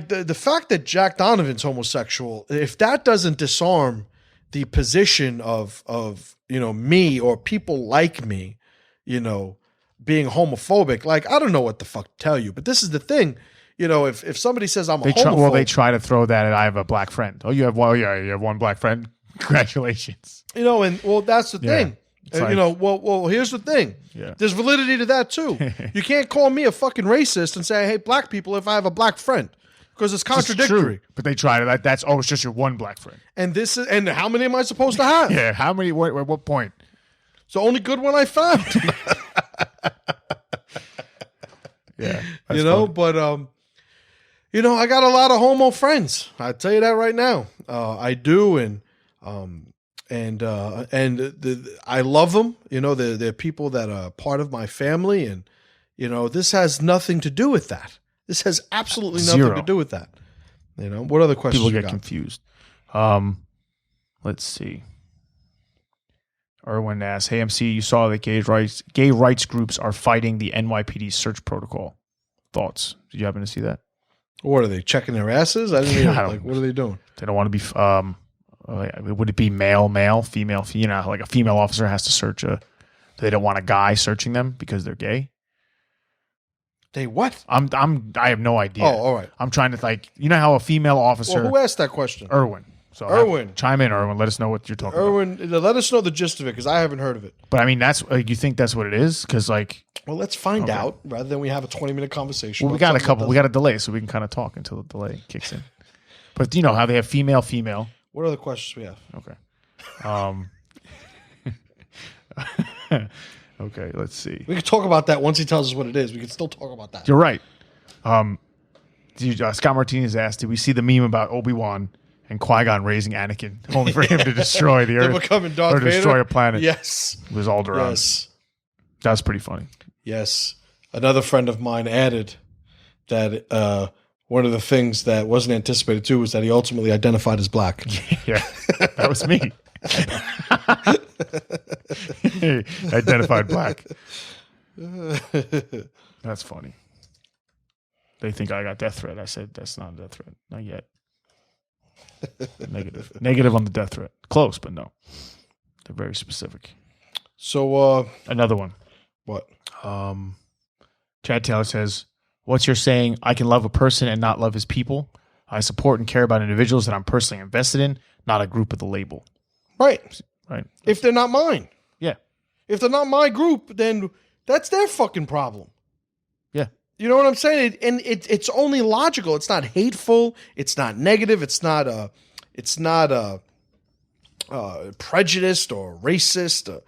the fact that Jack Donovan's homosexual, if that doesn't disarm the position of me or people like me, being homophobic, like, I don't know what the fuck to tell you, but this is the thing. If somebody says I'm a homophobe. They try to throw that at, I have a black friend. Oh, you have one black friend? Congratulations. That's the thing. Here's the thing. Yeah. There's validity to that too. You can't call me a fucking racist and say I hate black people if I have a black friend, because it's contradictory. But they try to. It's just your one black friend. And how many am I supposed to have? Yeah. How many? What point? It's the only good one I found. Yeah. But I got a lot of homo friends. I tell you that right now. I do, and I love them. They're people that are part of my family, and this has nothing to do with that. This has absolutely nothing to do with that. What other questions? People get confused. Let's see. Erwin asks, "Hey MC, you saw that gay rights groups are fighting the NYPD search protocol. Thoughts? Did you happen to see that? What are they checking their asses? I didn't even, what are they doing? They don't want to be. Would it be male, female? Like a female officer has to search they don't want a guy searching them because they're gay. They what? I have no idea. Oh, all right. I'm trying to how a female officer. Well, who asked that question? Erwin. So Erwin. chime in, Erwin. Let us know what you're talking about. Erwin, let us know the gist of it because I haven't heard of it. But I mean, that's you think that's what it is? Because like, well, let's find out rather than we have a 20-minute conversation. Well, we got a couple. We got a delay, so we can kind of talk until the delay kicks in. But you know how they have female. What other questions we have? Okay. Okay, let's see. We could talk about that once he tells us what it is. We could still talk about that. You're right. Scott Martinez asked, did we see the meme about Obi-Wan and Qui-Gon raising Anakin only for him to destroy the Earth becoming Darth or destroy Vader? a planet? Yes. It was Alderaan. Yes. That's pretty funny. Yes. Another friend of mine added that one of the things that wasn't anticipated too was that he ultimately identified as black. Yeah, that was me. Identified black. That's funny. They think I got death threat. I said that's not a death threat. Not yet. Negative on the death threat. Close, but no. They're very specific. So another one. What? Chad Taylor says, what's your saying? I can love a person and not love his people. I support and care about individuals that I'm personally invested in, not a group with a label. Right. Right. If they're not mine. Yeah. If they're not my group, then that's their fucking problem. Yeah. You know what I'm saying? And it's only logical. It's not hateful. It's not negative. It's not prejudiced or racist.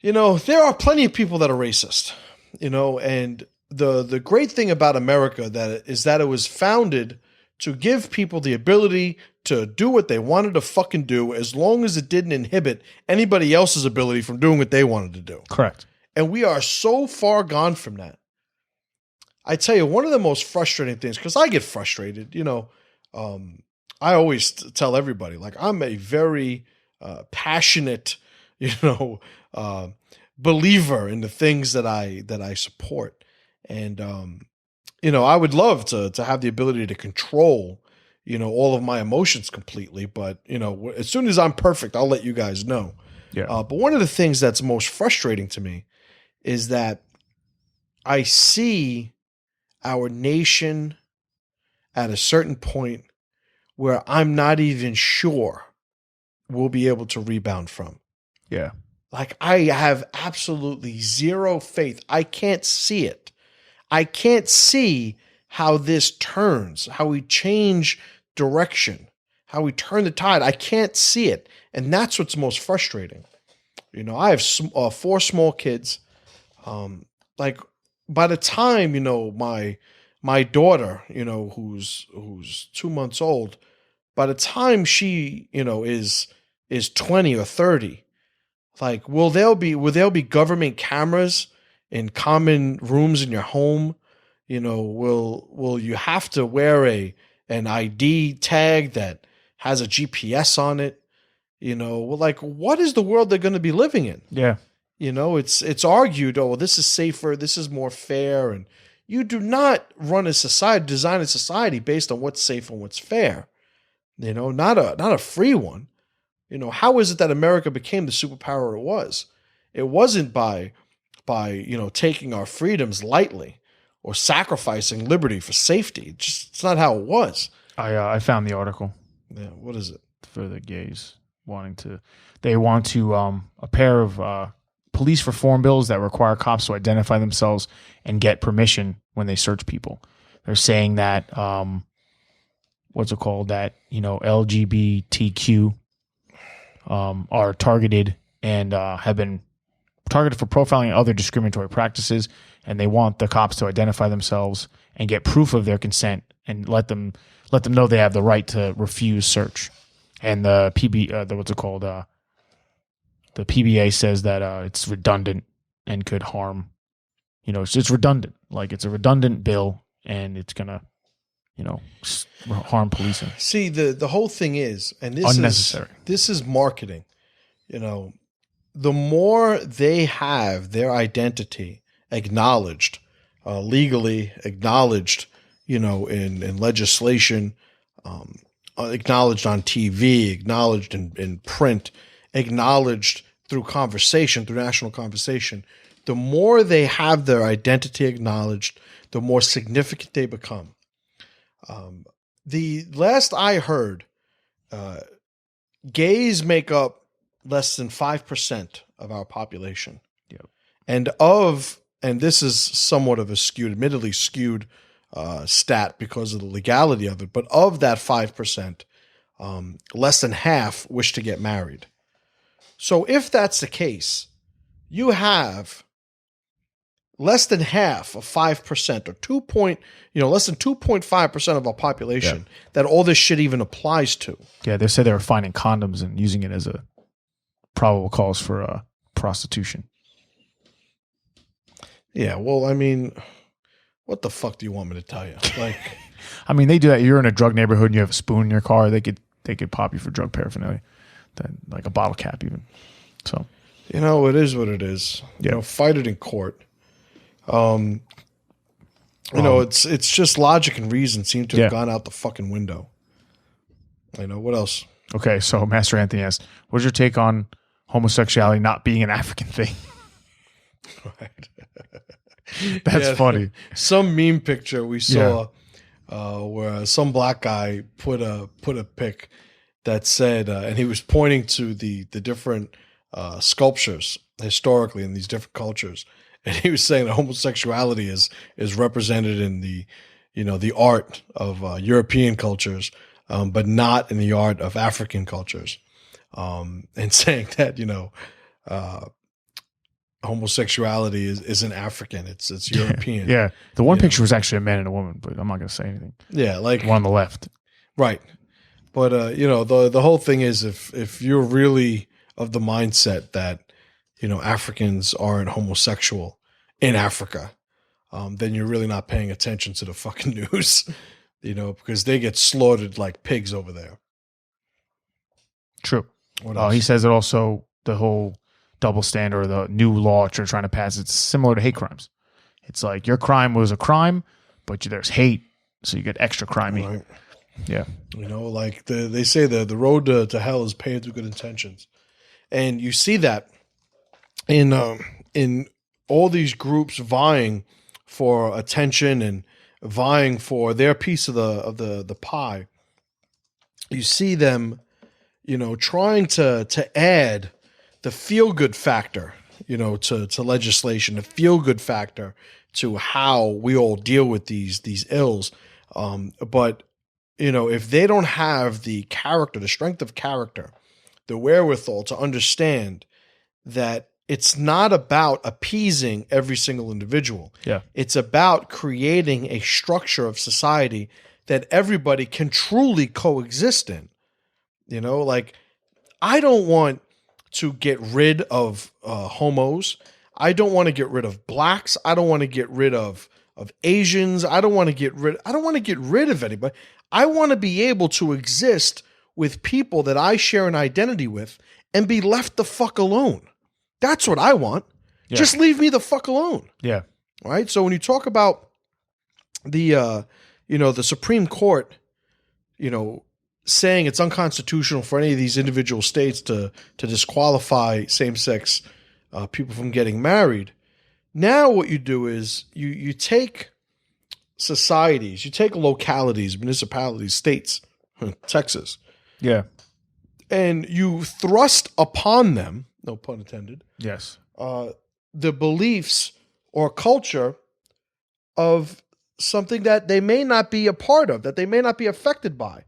There are plenty of people that are racist. And the great thing about America is that it was founded to give people the ability to do what they wanted to fucking do as long as it didn't inhibit anybody else's ability from doing what they wanted to do. Correct. And we are so far gone from that. I tell you, one of the most frustrating things, because I get frustrated, I always tell everybody, like, I'm a very passionate, believer in the things that I support. And, I would love to have the ability to control, all of my emotions completely. But, as soon as I'm perfect, I'll let you guys know. Yeah. But one of the things that's most frustrating to me is that I see our nation at a certain point where I'm not even sure we'll be able to rebound from. Yeah. Like, I have absolutely zero faith. I can't see it. I can't see how this turns, how we change direction, how we turn the tide. I can't see it. And that's what's most frustrating. I have 4 small kids. By the time, my daughter, who's 2 months old, by the time she, is 20 or 30, like, will there be government cameras in common rooms in your home? Will you have to wear an ID tag that has a GPS on it? What is the world they're going to be living in? Yeah. It's argued, this is safer, this is more fair, and you do not run a society, design a society based on what's safe and what's fair. Not a free one. How is it that America became the superpower it was? It wasn't by taking our freedoms lightly or sacrificing liberty for safety. It's not how it was. I found the article. Yeah, what is it? For the gays they want to a pair of police reform bills that require cops to identify themselves and get permission when they search people. They're saying that LGBTQ are targeted and have been targeted for profiling and other discriminatory practices, and they want the cops to identify themselves and get proof of their consent and let them know they have the right to refuse search. And the the PBA says that it's redundant and could harm. It's redundant. Like, it's a redundant bill, and it's gonna, harm policing. See, the whole thing is, and this unnecessary. This is marketing. The more they have their identity acknowledged, legally acknowledged, in legislation, acknowledged on TV, acknowledged in print, acknowledged through conversation, through national conversation, the more they have their identity acknowledged, the more significant they become. The last I heard, gays make up less than 5% of our population. Yep. And this is somewhat of a admittedly skewed stat because of the legality of it, but of that 5%, less than half wish to get married. So if that's the case, you have less than half of 5% or less than 2.5% of our population that all this shit even applies to. Yeah, they said they were finding condoms and using it as a probable cause for prostitution. Yeah, well, I mean, what the fuck do you want me to tell you? Like, I mean, they do that. You're in a drug neighborhood and you have a spoon in your car. They could pop you for drug paraphernalia, like a bottle cap even. So, it is what it is. Yeah. Fight it in court. It's just logic and reason seem to have gone out the fucking window. What else? Okay, so Master Anthony asked, what's your take on homosexuality not being an African thing? Right. That's funny. Some meme picture we saw where some black guy put a pic that said, and he was pointing to the different sculptures historically in these different cultures, and he was saying that homosexuality is represented in the art of European cultures, but not in the art of African cultures, and saying that homosexuality isn't African, it's European. Yeah. The one picture was actually a man and a woman, but I'm not going to say anything. Yeah, like one on the left. Right. But the whole thing is if you're really of the mindset that Africans aren't homosexual in Africa, then you're really not paying attention to the fucking news, because they get slaughtered like pigs over there. True. He says it also, the whole double standard, or the new law they're trying to pass, it's similar to hate crimes. It's like your crime was a crime, but there's hate, so you get extra crimey. Right. Yeah. Like they say the road to hell is paved with good intentions. And you see that in all these groups vying for attention and vying for their piece of the pie. You see them, trying to add the feel-good factor, to legislation, the feel-good factor to how we all deal with these ills. But, if they don't have the character, the strength of character, the wherewithal to understand that it's not about appeasing every single individual. Yeah. It's about creating a structure of society that everybody can truly coexist in. Like, I don't want to get rid of homos. I don't want to get rid of blacks. I don't want to get rid of Asians. I don't want to get rid of anybody. I want to be able to exist with people that I share an identity with and be left the fuck alone. That's what I want. Yeah. Just leave me the fuck alone. Yeah. All right. So when you talk about the Supreme Court, saying it's unconstitutional for any of these individual states to disqualify same-sex people from getting married. Now what you do is you take societies, you take localities, municipalities, states, Texas. Yeah. And you thrust upon them, no pun intended. Yes. The beliefs or culture of something that they may not be a part of, that they may not be affected by.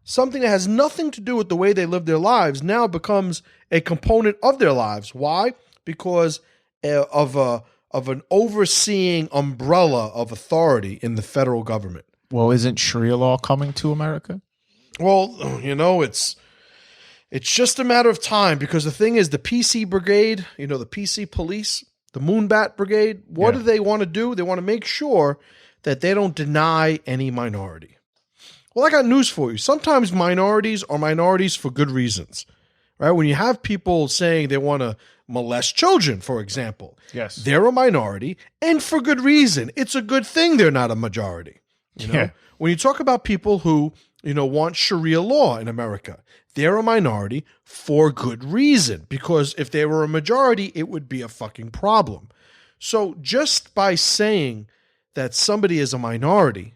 Something that has nothing to do with the way they live their lives now becomes a component of their lives. Why? Because of an overseeing umbrella of authority in the federal government. Well, isn't Sharia law coming to America? Well, it's just a matter of time, because the thing is, the PC brigade, the PC police, the Moonbat brigade, what do they want to do? They want to make sure that they don't deny any minority. Well, I got news for you. Sometimes minorities are minorities for good reasons, right? When you have people saying they want to molest children, for example, yes, they're a minority, and for good reason. It's a good thing they're not a majority. Yeah. When you talk about people who, want Sharia law in America, they're a minority for good reason, because if they were a majority, it would be a fucking problem. So just by saying that somebody is a minority,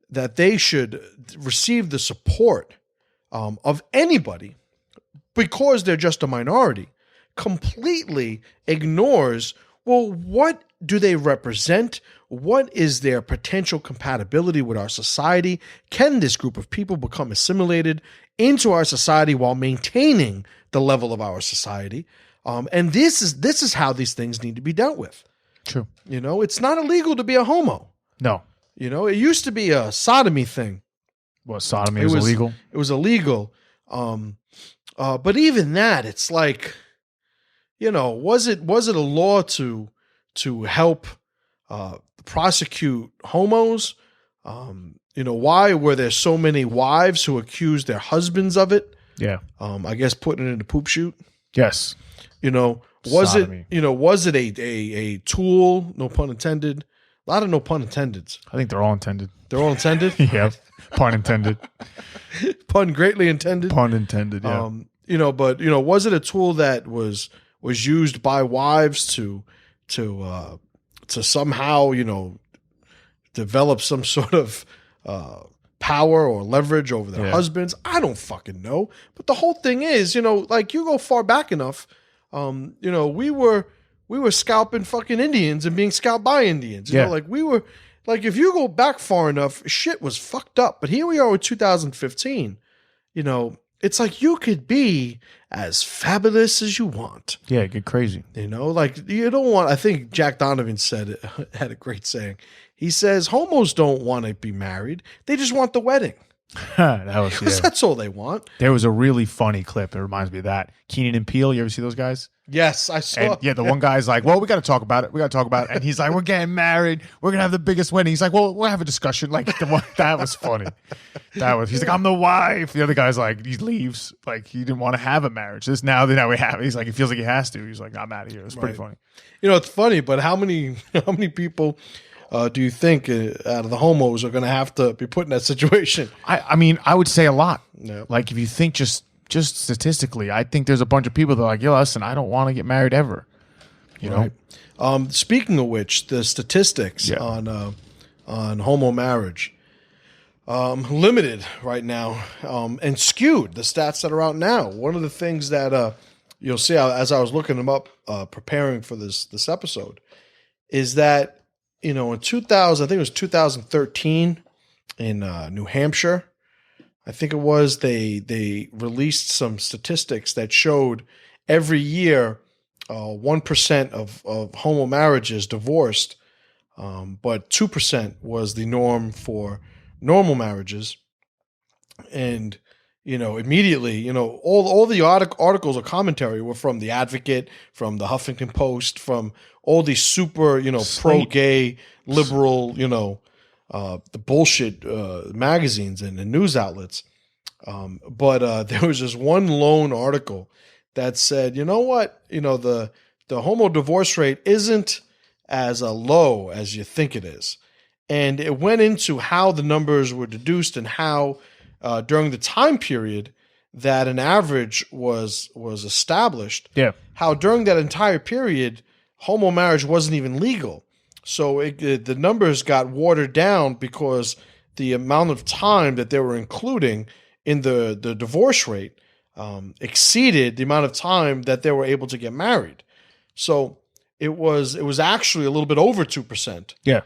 that they should receive the support of anybody, because they're just a minority, completely ignores, well, what do they represent? What is their potential compatibility with our society? Can this group of people become assimilated into our society while maintaining the level of our society? And this is how these things need to be dealt with. True. It's not illegal to be a homo. No. It used to be a sodomy thing. What, sodomy was illegal? It was illegal. But even that, it's like, was it a law to help prosecute homos? Why were there so many wives who accused their husbands of it? Yeah. I guess putting it in a poop chute. Yes. Was Sodomy. Was it a tool? No pun intended. A lot of no pun intendeds. I think they're all intended. They're all intended. Yeah. Pun intended. Pun greatly intended. Pun intended. Yeah. But was it a tool that was used by wives to somehow develop some sort of power or leverage over their husbands? I don't fucking know. But the whole thing is, like, you go far back enough, we were scalping fucking Indians and being scalped by Indians. You know, like we were, like, if you go back far enough, shit was fucked up. But here we are with 2015. It's like you could be as fabulous as you want. Yeah, get crazy. Like, you don't want, I think Jack Donovan had a great saying. He says, homos don't want to be married. They just want the wedding. That was, Because that's all they want. There was a really funny clip. It reminds me of that. Keenan and Peele. You ever see those guys? Yes, I saw. And yeah, the one guy's like, well, we got to talk about it. We got to talk about it. And he's like, we're getting married. We're going to have the biggest wedding. He's like, well, we'll have a discussion. Like, that was funny. He's like, I'm the wife. The other guy's like, he leaves. Like, he didn't want to have a marriage. Now we have it. He's like, he feels like he has to. He's like, I'm out of here. It's pretty funny. It's funny, but how many people do you think out of the homos are going to have to be put in that situation? I mean, I would say a lot. Yeah. Like, if you think just statistically, I think there's a bunch of people that are like, yo, listen, I don't want to get married ever. You know? Speaking of which, the statistics on homo marriage, limited right now, and skewed, the stats that are out now. One of the things that you'll see as I was looking them up, preparing for this episode, is that, in 2000, I think it was 2013 in New Hampshire, I think it was, they released some statistics that showed every year 1% of homo marriages divorced, but 2% was the norm for normal marriages. And, immediately, all the articles or commentary were from The Advocate, from the Huffington Post, from all these super, pro-gay, liberal, the bullshit magazines and news outlets. But there was just one lone article that said, you know what? The homo divorce rate isn't as low as you think it is. And it went into how the numbers were deduced and how during the time period that an average was established, how during that entire period, homo marriage wasn't even legal. So the numbers got watered down because the amount of time that they were including in the divorce rate exceeded the amount of time that they were able to get married. So it was actually a little bit over 2%. Yeah.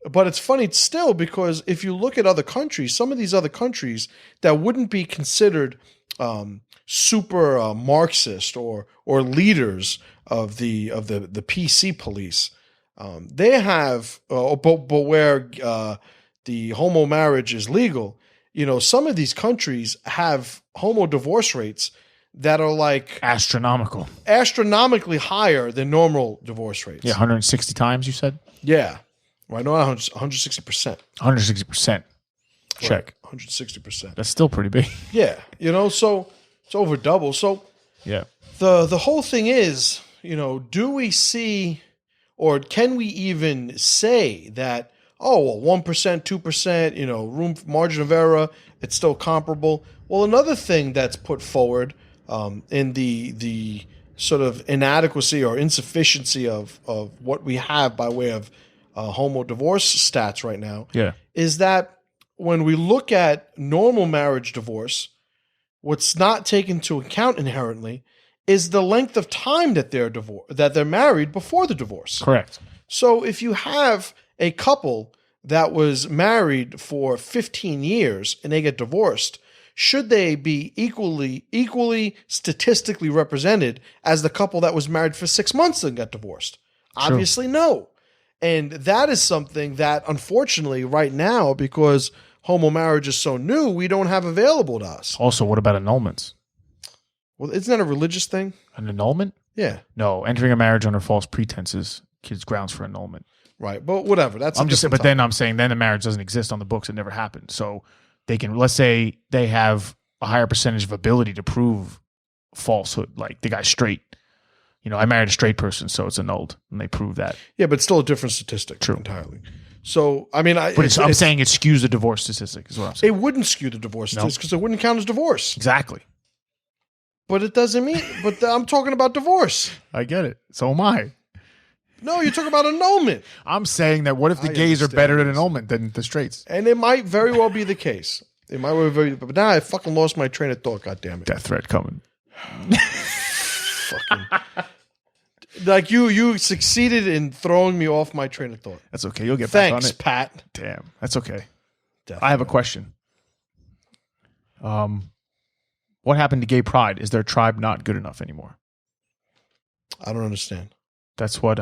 But it's funny still, because if you look at other countries, some of these other countries that wouldn't be considered super Marxist or leaders of the PC police, they have, but where the homo marriage is legal, some of these countries have homo divorce rates that are like astronomically higher than normal divorce rates. Yeah, 160 times, you said? Yeah. Right now, 160%. 160%. Check. 160%. That's still pretty big. Yeah. So it's over double. So yeah. The whole thing is, do we see, or can we even say that, 1%, 2%, room margin of error, it's still comparable? Well, another thing that's put forward in the sort of inadequacy or insufficiency of what we have by way of homo divorce stats right now, is that when we look at normal marriage divorce, What's not taken into account inherently is the length of time that they're married before the divorce. Correct. So if you have a couple that was married for 15 years and they get divorced, should they be equally statistically represented as the couple that was married for 6 months and got divorced? True. Obviously, no. And that is something that, unfortunately, right now, because homo marriage is so new, we don't have available to us. Also, what about annulments? Well, isn't that a religious thing? An annulment? Yeah. No, entering a marriage under false pretenses gives grounds for annulment. Right. But whatever. That's I'm saying then the marriage doesn't exist on the books. It never happened. So they can, let's say they have a higher percentage of ability to prove falsehood. Like the guy's straight. You know, I married a straight person, so it's annulled, and they prove that. Yeah, but still a different statistic. True. Entirely. So, I mean, I'm saying it skews the divorce statistic, is what I'm saying. It wouldn't skew the divorce statistic because it wouldn't count as divorce. Exactly. But it doesn't mean, but I'm talking about divorce. I get it. So am I. No, you're talking about annulment. I'm saying that what if the gays are better at annulment than the straights? And it might very well be the case. It might very but now I fucking lost my train of thought, goddammit. Death threat coming. Fucking. Like you succeeded in throwing me off my train of thought. That's okay. You'll get back on Thanks, it. Pat. Damn. That's okay. Death I have a question. What happened to gay pride? Is their tribe not good enough anymore? I don't understand. That's what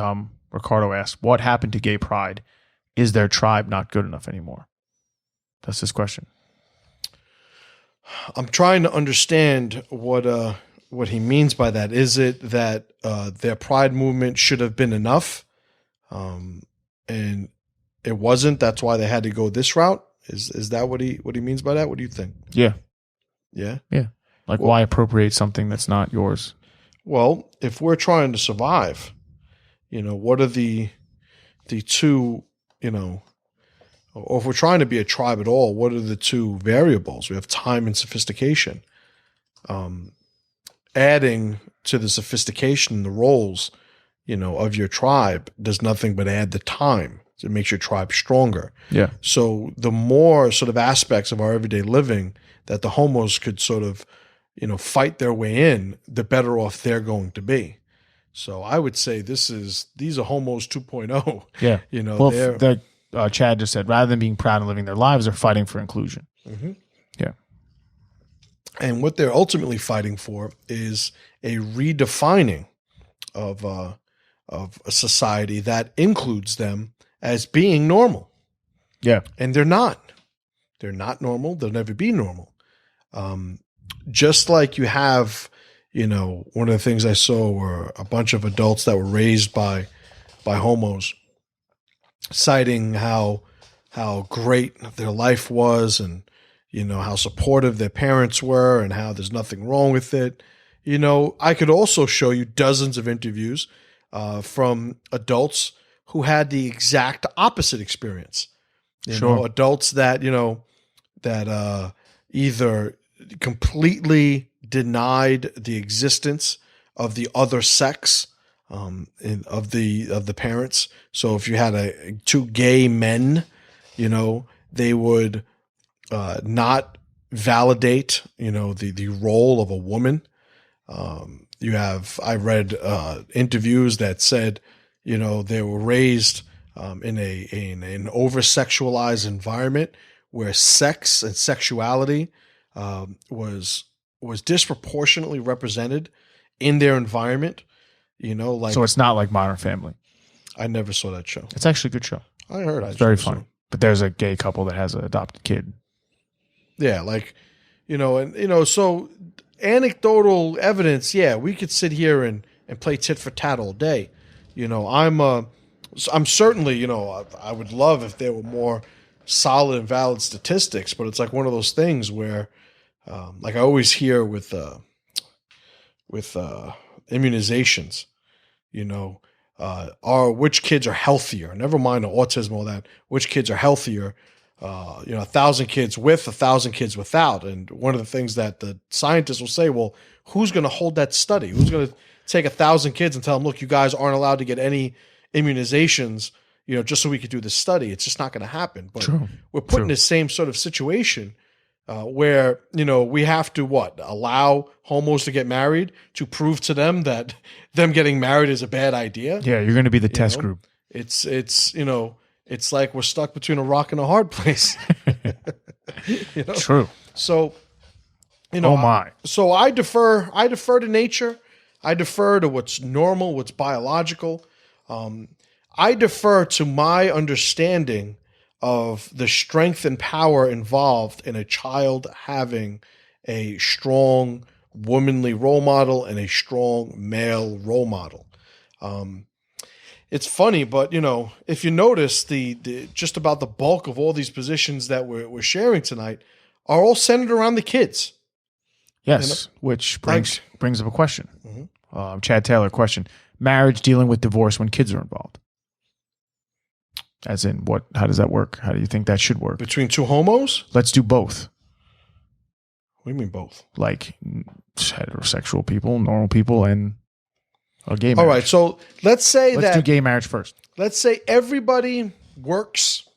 Ricardo asked. What happened to gay pride? Is their tribe not good enough anymore? That's his question. I'm trying to understand what he means by that. Is it that their pride movement should have been enough, and it wasn't? That's why they had to go this route. Is that what he means by that? What do you think? Yeah. Yeah. Yeah. Like, why appropriate something that's not yours? Well, if we're trying to survive, what are the two, or if we're trying to be a tribe at all, what are the two variables? We have time and sophistication. Adding to the sophistication, the roles, of your tribe does nothing but add the time. It makes your tribe stronger. Yeah. So the more sort of aspects of our everyday living that the homos could sort of, fight their way in, the better off they're going to be. So I would say these are homos 2.0. Yeah. Well, Chad just said, rather than being proud and living their lives, they're fighting for inclusion. Mm-hmm. Yeah. And what they're ultimately fighting for is a redefining of a society that includes them as being normal. Yeah. And they're not. They're not normal. They'll never be normal. Just like you have, one of the things I saw were a bunch of adults that were raised by homos, citing how great their life was and, how supportive their parents were and how there's nothing wrong with it. I could also show you dozens of interviews from adults who had the exact opposite experience. Adults that, that either completely denied the existence of the other sex of the parents. So if you had two gay men, they would not validate, the role of a woman. I read interviews that said, they were raised in an over-sexualized environment where sex and sexuality was disproportionately represented in their environment. So it's not like Modern Family. I never saw that show. It's actually a good show. I heard it's very funny. But there's a gay couple that has an adopted kid. Yeah, so anecdotal evidence, yeah, we could sit here and play tit for tat all day. I'm certainly, I would love if there were more solid and valid statistics, but it's like one of those things where, like I always hear with immunizations, which kids are healthier? Never mind the autism, all that. Which kids are healthier? 1,000 kids with, 1,000 kids without. And one of the things that the scientists will say, well, who's going to hold that study? Who's going to take 1,000 kids and tell them, look, you guys aren't allowed to get any immunizations, just so we could do this study? It's just not going to happen. But we're put in the same sort of situation where, we have to allow homos to get married to prove to them that them getting married is a bad idea. Yeah, you're going to be the test group. It's like we're stuck between a rock and a hard place. True. So, oh my. So I defer to nature. I defer to what's normal, what's biological. I defer to my understanding of the strength and power involved in a child having a strong womanly role model and a strong male role model. It's funny, but if you notice, the just about the bulk of all these positions that we're sharing tonight are all centered around the kids. Yes, which brings up a question. Chad Taylor question: marriage dealing with divorce when kids are involved. As in, how does that work? How do you think that should work? Between two homos? Let's do both. What do you mean both? Like heterosexual people, normal people, and a gay marriage. All right, so let's do gay marriage first. Let's say everybody works,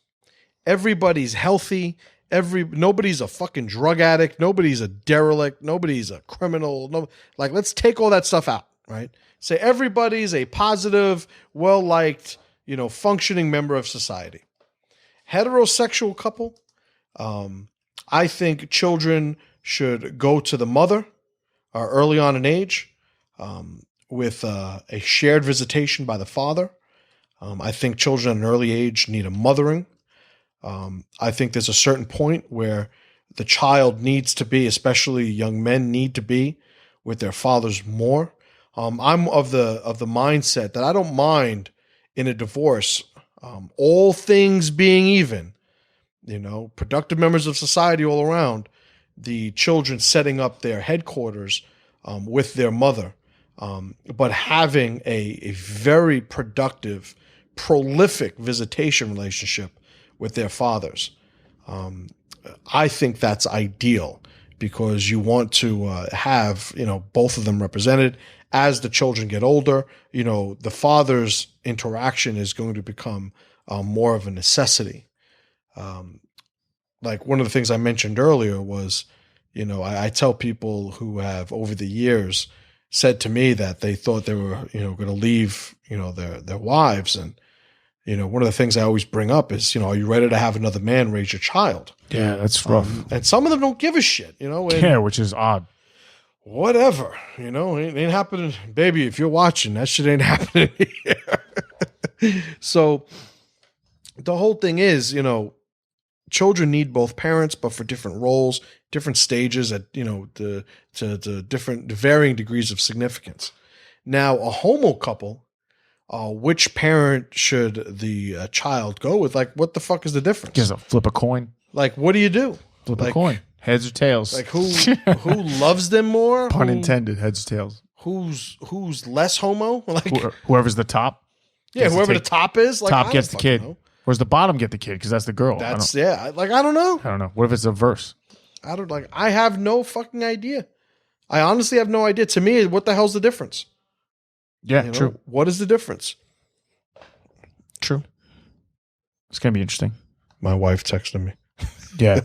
everybody's healthy, nobody's a fucking drug addict, nobody's a derelict, nobody's a criminal. Let's take all that stuff out, right? Say everybody's a positive, well-liked, functioning member of society. Heterosexual couple, I think children should go to the mother early on in age with a shared visitation by the father. I think children at an early age need a mothering. I think there's a certain point where the child needs to be, especially young men need to be, with their fathers more. I'm of the mindset that I don't mind in a divorce, all things being even, productive members of society all around, the children setting up their headquarters with their mother, but having a very productive, prolific visitation relationship with their fathers. I think that's ideal because you want to have, both of them represented. As the children get older, the father's interaction is going to become more of a necessity. Like one of the things I mentioned earlier was, I tell people who have over the years said to me that they thought they were, going to leave, their wives. And, one of the things I always bring up is, are you ready to have another man raise your child? Yeah, that's rough. And some of them don't give a shit, and which is odd. Whatever, it ain't happening. Baby, if you're watching, that shit ain't happening here. So the whole thing is, children need both parents, but for different roles, different stages at, to different varying degrees of significance. Now, a homo couple, which parent should the child go with? Like, what the fuck is the difference? Just flip a coin. Like, what do you do? Flip a coin. Heads or tails. Like who loves them more? Pun intended. Heads or tails. Who's less homo? Like whoever the top. Yeah, whoever the top is. Like, top gets the kid. Where's the bottom get the kid? Because that's the girl. I don't know. I don't know. What if it's a verse? I have no fucking idea. I honestly have no idea. To me, what the hell's the difference? Yeah, true. What is the difference? True. It's gonna be interesting. My wife texted me. Yeah,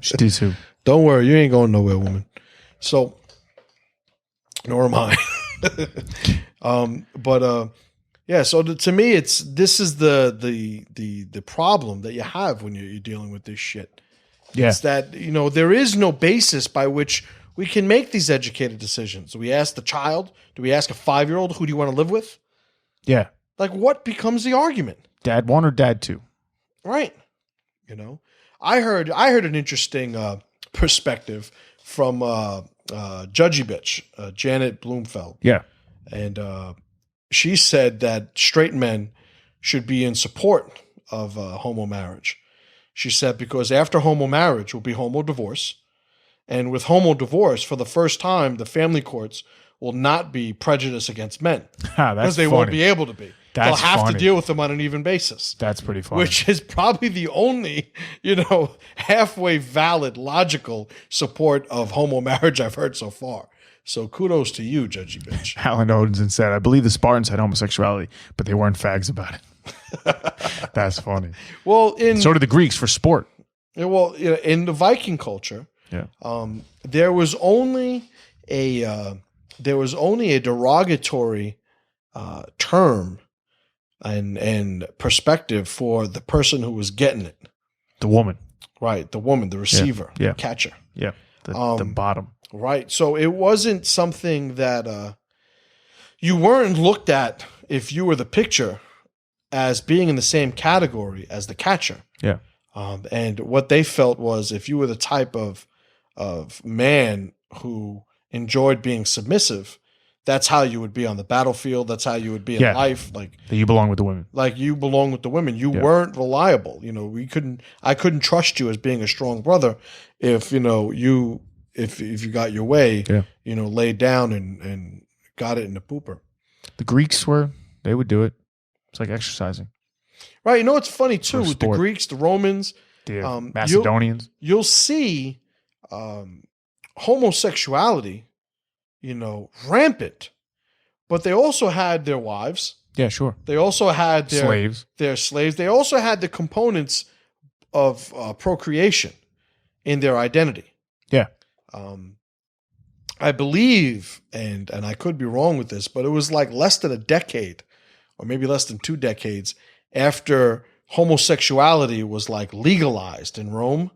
she did too. Don't worry, you ain't going nowhere, woman. So, nor am I. Yeah. So to me, this is the problem that you have when you're dealing with this shit. Yeah. It's that there is no basis by which we can make these educated decisions. Do we ask the child? Do we ask a 5-year-old who do you want to live with? Yeah. Like, what becomes the argument? Dad 1 or dad 2? Right. I heard an interesting perspective from Judgy Bitch, Janet Bloomfeld. Yeah. And she said that straight men should be in support of homo marriage. She said because after homo marriage will be homo divorce. And with homo divorce, for the first time, the family courts will not be prejudiced against men. Because they won't be able to be. They'll have to deal with them on an even basis. That's pretty funny. Which is probably the only, halfway valid, logical support of homo marriage I've heard so far. So kudos to you, Judgy Bitch. Alan Odinson said, I believe the Spartans had homosexuality, but they weren't fags about it. That's funny. Well, so did the Greeks for sport. Well, in the Viking culture, Yeah. There was only a derogatory term and perspective for the person who was getting it. The woman. Right, the woman, the receiver, Yeah. the catcher. Yeah. The bottom. Right. So it wasn't something that you weren't looked at if you were the pitcher as being in the same category as the catcher. Yeah. And what they felt was if you were the type of man who enjoyed being submissive, that's how you would be on the battlefield. That's how you would be in life. Like that you belong with the women. Like you belong with the women. You weren't reliable. I couldn't trust you as being a strong brother if you got your way. Yeah. Laid down and got it in the pooper. The Greeks they would do it. It's like exercising. Right. It's funny too with the Greeks, the Romans, the Macedonians. You'll see homosexuality, rampant. But they also had their wives. Yeah, sure. They also had slaves. Their slaves. They also had the components of procreation in their identity. Yeah. I believe, and I could be wrong with this, but it was like less than a decade, or maybe less than 2 decades after homosexuality was like legalized in Rome,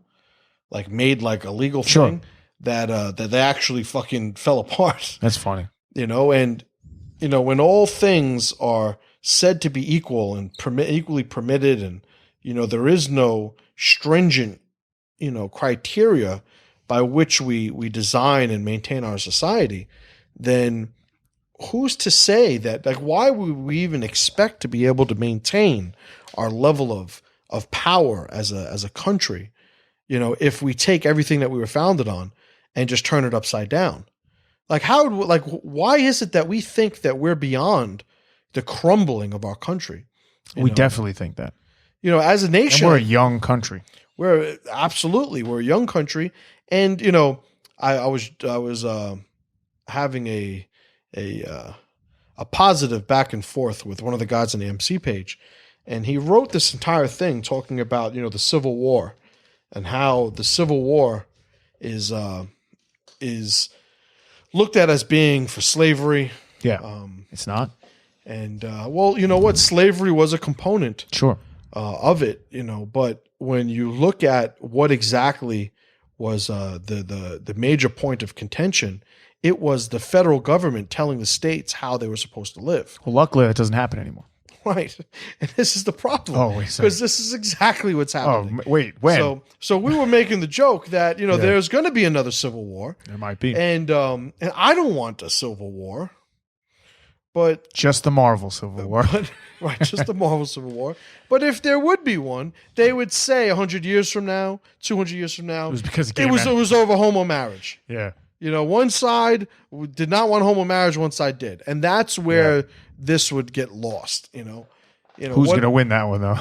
like made like a legal thing, that they actually fucking fell apart. That's funny. And when all things are said to be equal and equally permitted, and there is no stringent criteria by which we design and maintain our society, then who's to say that, like, why would we even expect to be able to maintain our level of power as a country, if we take everything that we were founded on and just turn it upside down? Like, why is it that we think that we're beyond the crumbling of our country? We definitely think that. As a nation, and we're a young country. We're a young country. And, I was having a positive back and forth with one of the guys on the MC page. And he wrote this entire thing talking about, the Civil War and how the Civil War is looked at as being for slavery. Yeah. It's not. And, what? Slavery was a component of it, but when you look at what exactly was the major point of contention, it was the federal government telling the states how they were supposed to live. Well, luckily that doesn't happen anymore. Right. And this is the problem. Oh, wait a second. Because this is exactly what's happening. Oh, wait, when? So we were making the joke that, there's going to be another civil war. There might be. And I don't want a civil war. But just the Marvel Civil War. Right, just the Marvel Civil War. But if there would be one, they would say 100 years from now, 200 years from now, it was because it was over homo marriage. Yeah. One side did not want homo marriage, one side did. And that's where this would get lost, Who's going to win that one, though?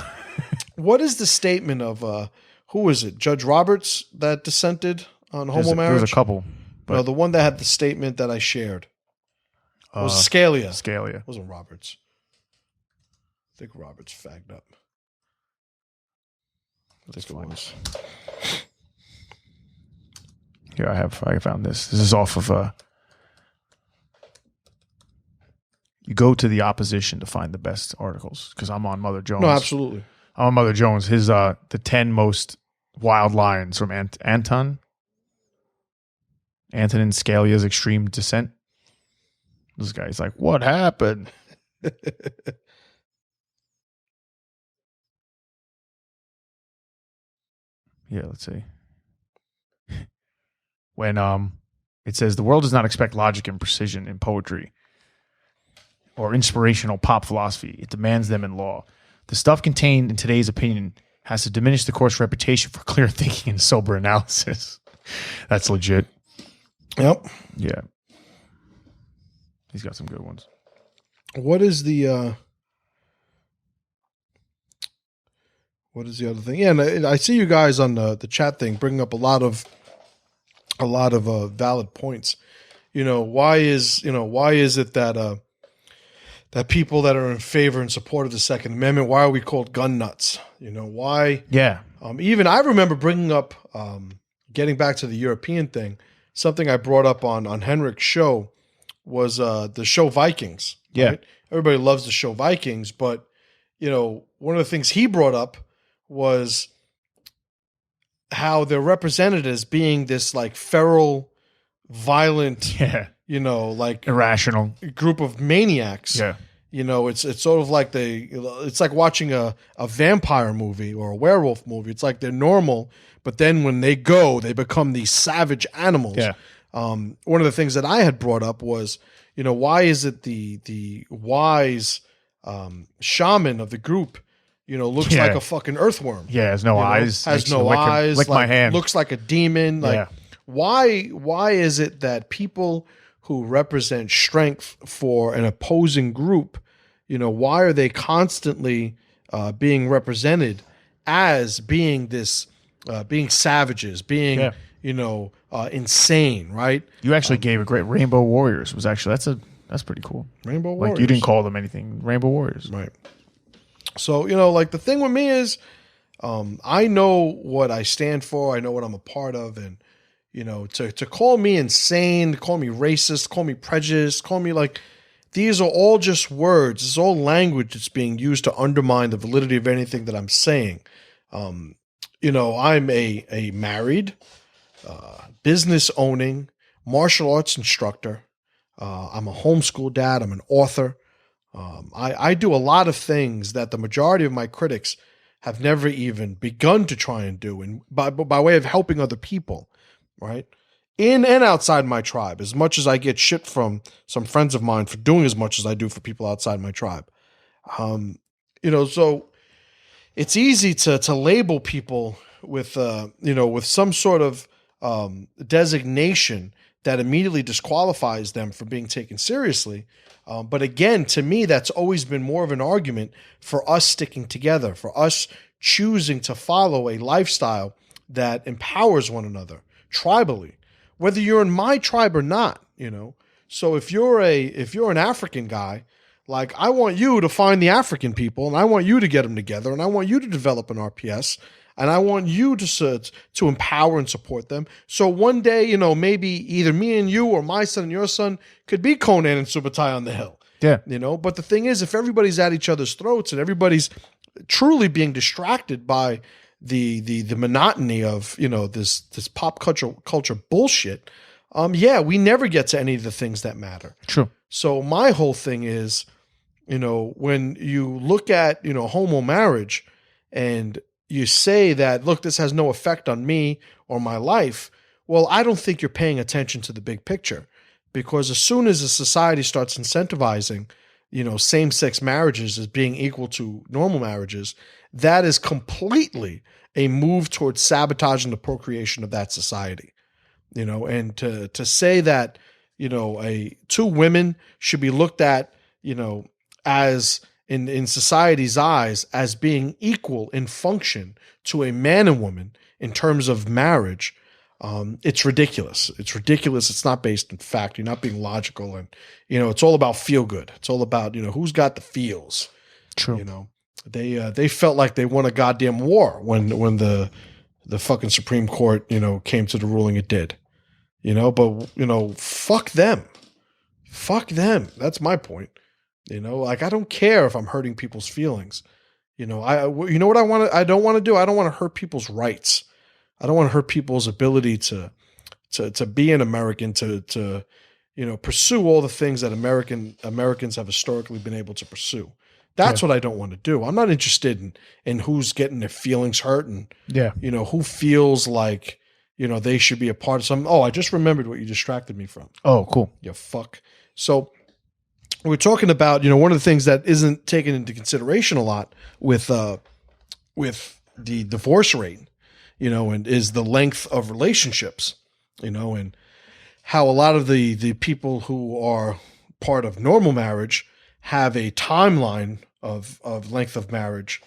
What is the statement of, who is it? Judge Roberts that dissented on homo marriage? There's a couple. No, the one that had the statement that I shared. It was Scalia. Scalia. It wasn't Roberts. I think Roberts fagged up. I think it was. Here, I found this. This is off of you go to the opposition to find the best articles, because I'm on Mother Jones. No, absolutely. I'm on Mother Jones. His the 10 most wild lines from Antonin Scalia's Extreme Dissent. This guy's like, what happened? Yeah, let's see. When it says the world does not expect logic and precision in poetry or inspirational pop philosophy. It demands them in law. The stuff contained in today's opinion has to diminish the court's reputation for clear thinking and sober analysis. That's legit. Yep. Yeah. He's got some good ones. What is the other thing? Yeah, and I see you guys on the chat thing bringing up a lot of valid points. Why is it that that people that are in favor and support of the Second Amendment, why are we called gun nuts? Why? Yeah. Even I remember bringing up getting back to the European thing, something I brought up on Henrik's show was the show Vikings. Yeah. Right? Everybody loves the show Vikings, but one of the things he brought up was how they're represented as being this like feral, violent, Yeah. like Irrational. group of maniacs. Yeah. It's sort of like it's like watching a vampire movie or a werewolf movie. It's like they're normal, but then when they go, they become these savage animals. Yeah. One of the things that I had brought up was, why is it the wise shaman of the group, looks like a fucking earthworm. Yeah, has no eyes. Has no eyes. Lick my hand. Looks like a demon. Like, why is it that people who represent strength for an opposing group, why are they constantly being represented as being this, being savages, being, insane, right? You actually gave a great Rainbow Warriors. Was actually that's pretty cool. Rainbow Warriors. Like you didn't call them anything. Rainbow Warriors. Right. So, like the thing with me is, I know what I stand for. I know what I'm a part of. And, to call me insane, call me racist, call me prejudiced, call me like, these are all just words. It's all language that's being used to undermine the validity of anything that I'm saying. I'm a married, business owning, martial arts instructor. I'm a homeschool dad. I'm an author. I do a lot of things that the majority of my critics have never even begun to try and do, and by way of helping other people, right? In and outside my tribe, as much as I get shit from some friends of mine for doing as much as I do for people outside my tribe. So it's easy to label people with, with some sort of designation that immediately disqualifies them from being taken seriously. But again, to me, that's always been more of an argument for us sticking together, for us choosing to follow a lifestyle that empowers one another tribally, whether you're in my tribe or not, So if you're an African guy, like I want you to find the African people and I want you to get them together and I want you to develop an RPS and I want you to empower and support them. So one day, maybe either me and you or my son and your son could be Conan and Subutai on the hill. Yeah. But the thing is, if everybody's at each other's throats and everybody's truly being distracted by the monotony of, this pop culture bullshit, we never get to any of the things that matter. True. So my whole thing is, when you look at, homo marriage and you say that, look, this has no effect on me or my life. Well, I don't think you're paying attention to the big picture, because as soon as a society starts incentivizing, same-sex marriages as being equal to normal marriages, that is completely a move towards sabotaging the procreation of that society. And to say that, two women should be looked at, as in society's eyes as being equal in function to a man and woman in terms of marriage, it's ridiculous. It's ridiculous. It's not based in fact. You're not being logical. And, it's all about feel good. It's all about, who's got the feels. True. They felt like they won a goddamn war when the fucking Supreme Court, came to the ruling it did. But, fuck them. Fuck them. That's my point. Like I don't care if I'm hurting people's feelings. What I don't want to do? I don't want to hurt people's rights. I don't want to hurt people's ability to be an American, to pursue all the things that Americans have historically been able to pursue. That's what I don't want to do. I'm not interested in who's getting their feelings hurt and who feels like they should be a part of something. Oh, I just remembered what you distracted me from. Oh, cool. Yeah, fuck. So we're talking about, one of the things that isn't taken into consideration a lot with the divorce rate, and is the length of relationships, and how a lot of the people who are part of normal marriage have a timeline of length of marriage.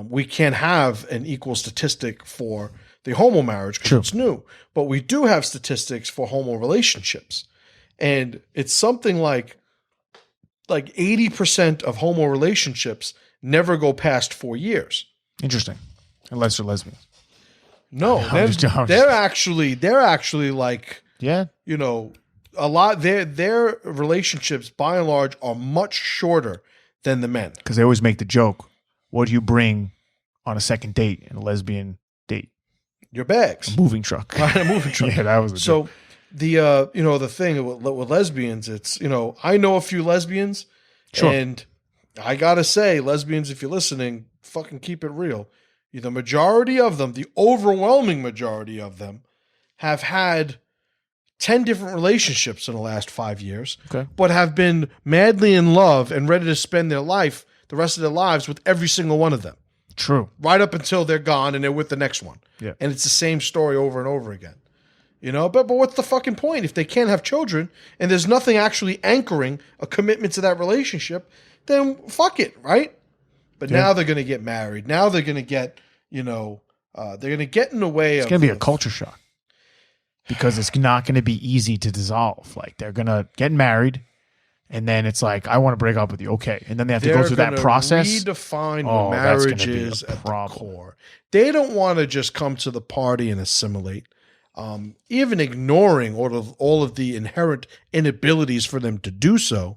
We can't have an equal statistic for the homo marriage because it's new, but we do have statistics for homo relationships. And it's something like 80% of homo relationships never go past 4 years. Interesting. Unless they're lesbians. No, they're actually like, yeah. you know, a lot. Their relationships by and large are much shorter than the men. Because they always make the joke, what do you bring on a second date in a lesbian date? Your bags. A moving truck. Right, a moving truck. Yeah, that was a so joke. the you know, the thing with lesbians, it's, you know, I know a few lesbians, Sure. and I gotta say, lesbians, if you're listening, fucking keep it real. The majority of them, the overwhelming majority of them, have had 10 different relationships in the last 5 years, but have been madly in love and ready to spend the rest of their lives with every single one of them. True. Right up until they're gone and they're with the next one. Yeah. And it's the same story over and over again. You know, but what's the fucking point? If they can't have children and there's nothing actually anchoring a commitment to that relationship, then fuck it, right? But now they're going to get married. Now they're going to get, you know, they're going to get in the way of... It's going to be a culture shock. Because it's not going to be easy to dissolve. Like, they're going to get married, and then it's like, I want to break up with you. Okay. And then they have to go through that process. Redefine what marriage is at the core. They don't want to just come to the party and assimilate. Even ignoring all of the inherent inabilities for them to do so.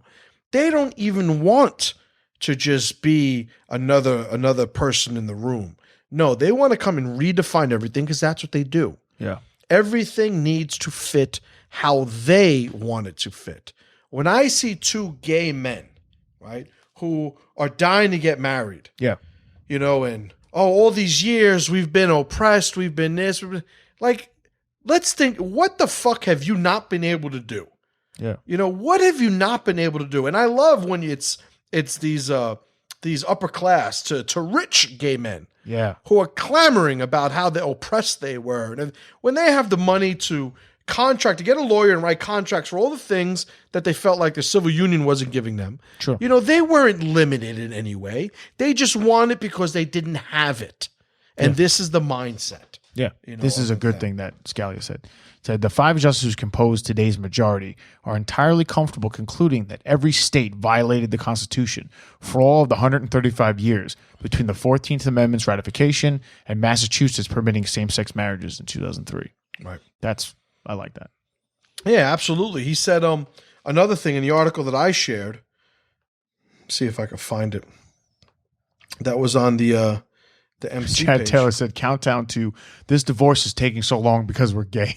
They don't even want to just be another person in the room. No, they want to come and redefine everything because that's what they do. Yeah. Everything needs to fit how they want it to fit. When I see two gay men, right, who are dying to get married, you know, and all these years we've been oppressed, we've been this, like, let's think, what the fuck have you not been able to do? Yeah, you know, what have you not been able to do? And I love when it's these upper class to rich gay men. Yeah. Who are clamoring about how oppressed they were. And when they have the money to get a lawyer and write contracts for all the things that they felt like the civil union wasn't giving them, sure. You know, they weren't limited in any way. They just want it because they didn't have it. And this is the mindset. Yeah. You know, this is a good thing that Scalia said. Said the 5 justices who compose today's majority are entirely comfortable concluding that every state violated the Constitution for all of the 135 years between the 14th Amendment's ratification and Massachusetts permitting same-sex marriages in 2003. Right. I like that. Yeah, absolutely. He said another thing in the article that I shared. See if I can find it. That was on the MC Chad page. Taylor said, countdown to this divorce is taking so long because we're gay.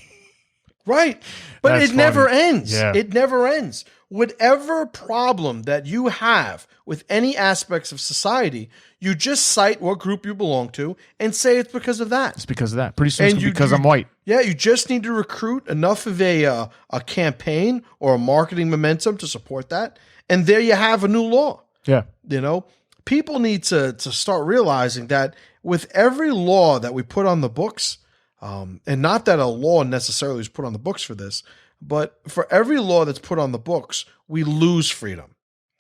Right. But That's it funny. never ends. Yeah. It never ends. Whatever problem that you have with any aspects of society, you just cite what group you belong to and say it's because of that. It's because of that. Pretty soon it's because I'm white. Yeah, you just need to recruit enough of a campaign or a marketing momentum to support that. And there you have a new law. Yeah. You know, people need to start realizing that with every law that we put on the books, and not that a law necessarily is put on the books for this, but for every law that's put on the books, we lose freedom.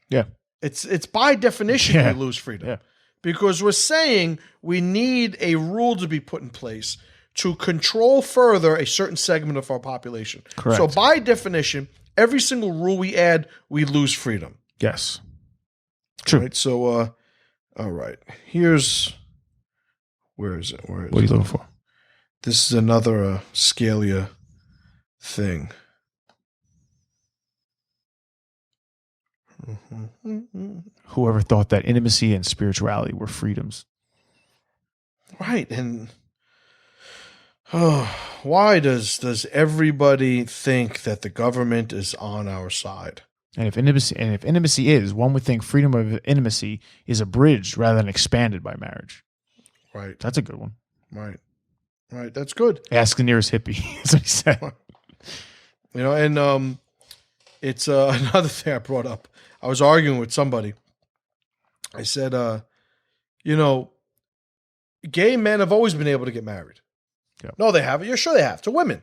Yeah. It's by definition we lose freedom. Yeah. Because we're saying we need a rule to be put in place to control further a certain segment of our population. Correct. So by definition, every single rule we add, we lose freedom. Yes. True. Right? So, all right. Where is it? What are you looking for? This is another Scalia thing. Whoever thought that intimacy and spirituality were freedoms? Right. And why does everybody think that the government is on our side? And if intimacy is, one would think freedom of intimacy is abridged rather than expanded by marriage. Right. That's a good one. Right. Right. That's good. Ask the nearest hippie. That's what he said. You know, and it's another thing I brought up. I was arguing with somebody. I said, you know, gay men have always been able to get married. Yeah. No, they haven't. You're sure they have, to women.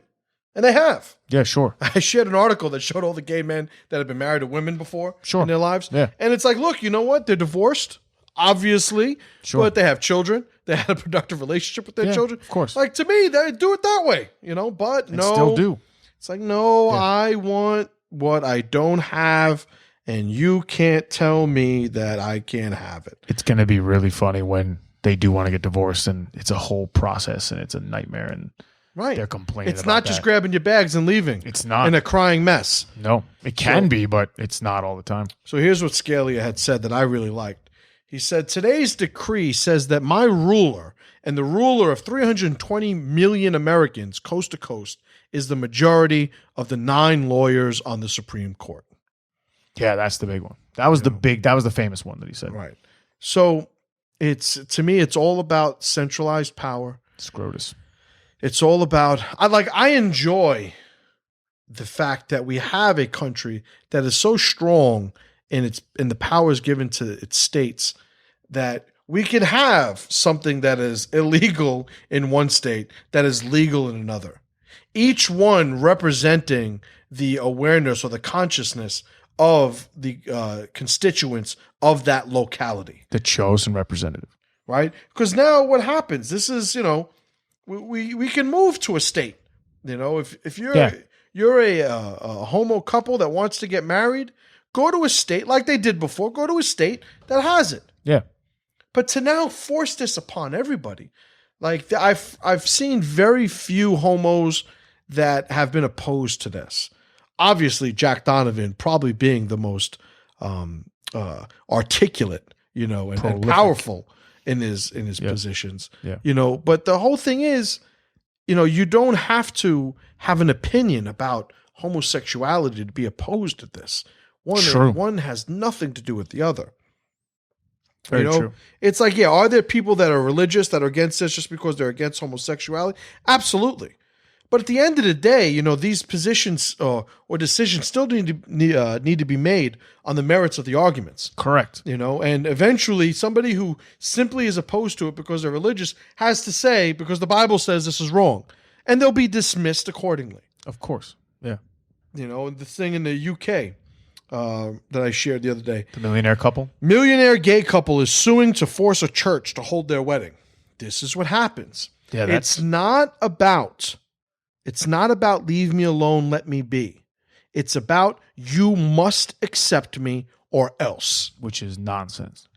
And they have. Yeah, sure. I shared an article that showed all the gay men that have been married to women before in their lives. Yeah. And it's like, look, you know what? They're divorced, obviously. Sure. But they have children. They had a productive relationship with their children. Of course. Like, to me, they do it that way, you know, but And no. still do. It's like, no, I want what I don't have, and you can't tell me that I can't have it. It's going to be really funny when they do want to get divorced, and it's a whole process, and it's a nightmare, and Right. they're complaining. It's not just grabbing your bags and leaving. It's not in a crying mess. No, it can be, but it's not all the time. So here's what Scalia had said that I really liked. He said, today's decree says that my ruler and the ruler of 320 million Americans coast to coast is the majority of the 9 lawyers on the Supreme Court. Yeah, that's the big one. That was that was the famous one that he said. Right. So to me, it's all about centralized power. Scrotus. It's all about, I enjoy the fact that we have a country that is so strong in the powers given to its states that we can have something that is illegal in one state that is legal in another. Each one representing the awareness or the consciousness of the constituents of that locality. The chosen representative. Right? Because now what happens? This is, we can move to a state. If you're a homo couple that wants to get married, go to a state like they did before. Go to a state that has it. Yeah. But to now force this upon everybody, I've seen very few homos that have been opposed to this. Obviously, Jack Donovan probably being the most articulate, and powerful in his positions. Yeah. But the whole thing is, you don't have to have an opinion about homosexuality to be opposed to this. One has nothing to do with the other. Very true. It's like, are there people that are religious that are against this just because they're against homosexuality? Absolutely. But at the end of the day, these positions or decisions still need to be made on the merits of the arguments. Correct. And eventually somebody who simply is opposed to it because they're religious has to say, because the Bible says this is wrong, and they'll be dismissed accordingly. Of course. Yeah. The thing in the UK that I shared the other day. The millionaire couple? Millionaire gay couple is suing to force a church to hold their wedding. This is what happens. Yeah, It's not about leave me alone, let me be. It's about you must accept me or else. Which is nonsense.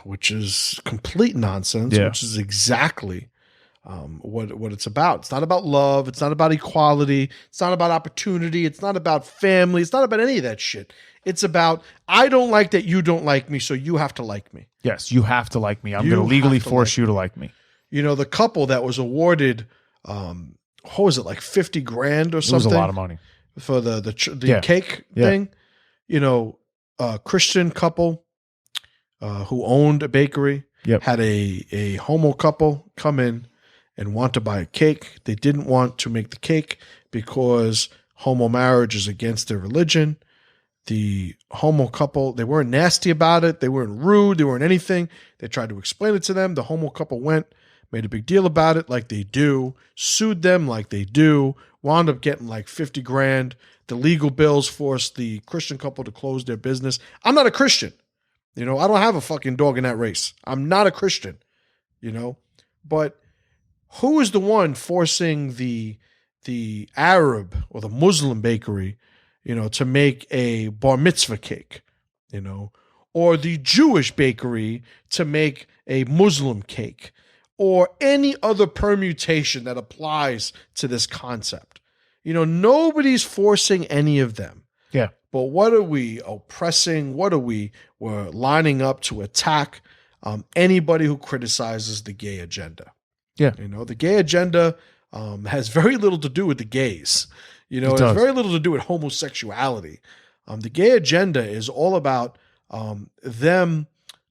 Which is complete nonsense, Yeah. Which is exactly what it's about. It's not about love. It's not about equality. It's not about opportunity. It's not about family. It's not about any of that shit. It's about, I don't like that you don't like me, so you have to like me. Yes, you have to like me. I'm going to legally force you to like me. The couple that was awarded, what was it, like 50 grand or something? It was a lot of money. For the cake thing. A Christian couple who owned a bakery had a homo couple come in and want to buy a cake. They didn't want to make the cake because homo marriage is against their religion. The homo couple, they weren't nasty about it. They weren't rude. They weren't anything. They tried to explain it to them. The homo couple went, made a big deal about it like they do, sued them like they do, wound up getting like 50 grand. The legal bills forced the Christian couple to close their business. I'm not a Christian. I don't have a fucking dog in that race. I'm not a Christian, but who is the one forcing the Arab or the Muslim bakery, to make a bar mitzvah cake, or the Jewish bakery to make a Muslim cake, or any other permutation that applies to this concept? Nobody's forcing any of them. Yeah. But what are we oppressing? We're lining up to attack anybody who criticizes the gay agenda. Yeah. The gay agenda has very little to do with the gays. It has very little to do with homosexuality. The gay agenda is all about them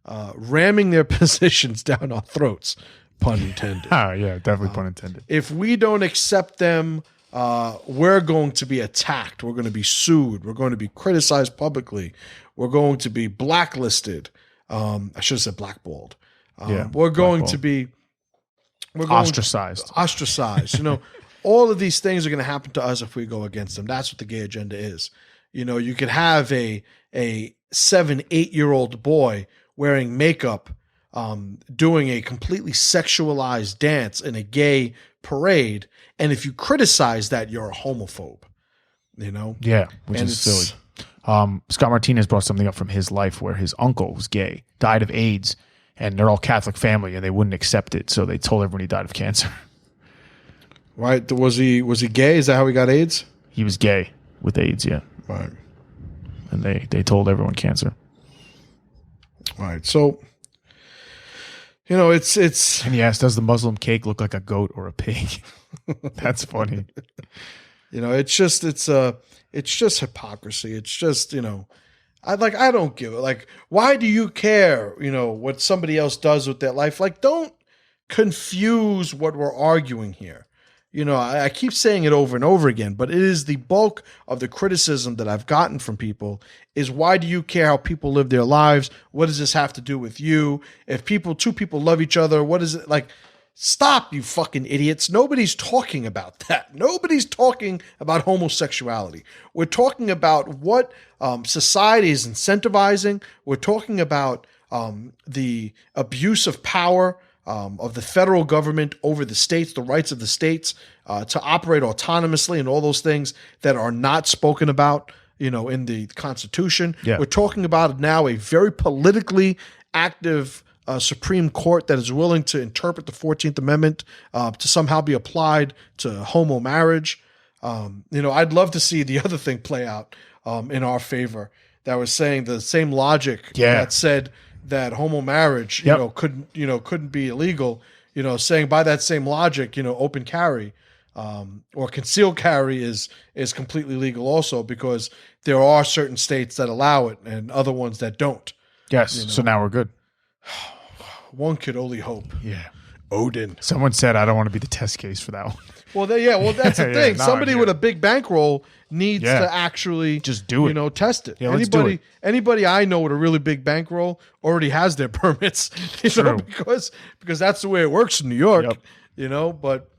ramming their positions down our throats, pun intended. Yeah, definitely pun intended. If we don't accept them, we're going to be attacked. We're going to be sued. We're going to be criticized publicly. We're going to be blacklisted. I should have said blackballed. We're going to be ostracized. All of these things are going to happen to us if we go against them. That's what the gay agenda is. You could have a 7-8-year-old boy wearing makeup, doing a completely sexualized dance in a gay parade, and if you criticize that, you're a homophobe. Yeah, which is silly. Scott Martinez brought something up from his life where his uncle was gay, died of AIDS, and they're all Catholic family, and they wouldn't accept it, so they told everyone he died of cancer. Right? Was he gay? Is that how he got AIDS? He was gay with AIDS, yeah. Right. And they told everyone cancer. Right. So, it's And he asked, does the Muslim cake look like a goat or a pig? That's funny. it's just hypocrisy. It's just, I don't give it. Like, why do you care, what somebody else does with their life? Like, don't confuse what we're arguing here. I keep saying it over and over again, but it is the bulk of the criticism that I've gotten from people is, why do you care how people live their lives? What does this have to do with you? If two people love each other, what is it like? Stop, you fucking idiots. Nobody's talking about that. Nobody's talking about homosexuality. We're talking about what society is incentivizing. We're talking about the abuse of power of the federal government over the states, the rights of the states to operate autonomously, and all those things that are not spoken about, in the Constitution. Yeah. We're talking about now a very politically active Supreme Court that is willing to interpret the 14th Amendment to somehow be applied to homo marriage. I'd love to see the other thing play out in our favor, that was saying the same logic that said that homo marriage, couldn't be illegal, saying by that same logic, open carry or concealed carry is completely legal also, because there are certain states that allow it and other ones that don't. Yes. So now we're good. One could only hope. Yeah. Odin. Someone said, I don't want to be the test case for that one. Well, that's the thing. Somebody with a big bankroll needs to actually just do it. Test it. Yeah, let's do it. Anybody I know with a really big bankroll already has their permits. Because that's the way it works in New York. Yep. But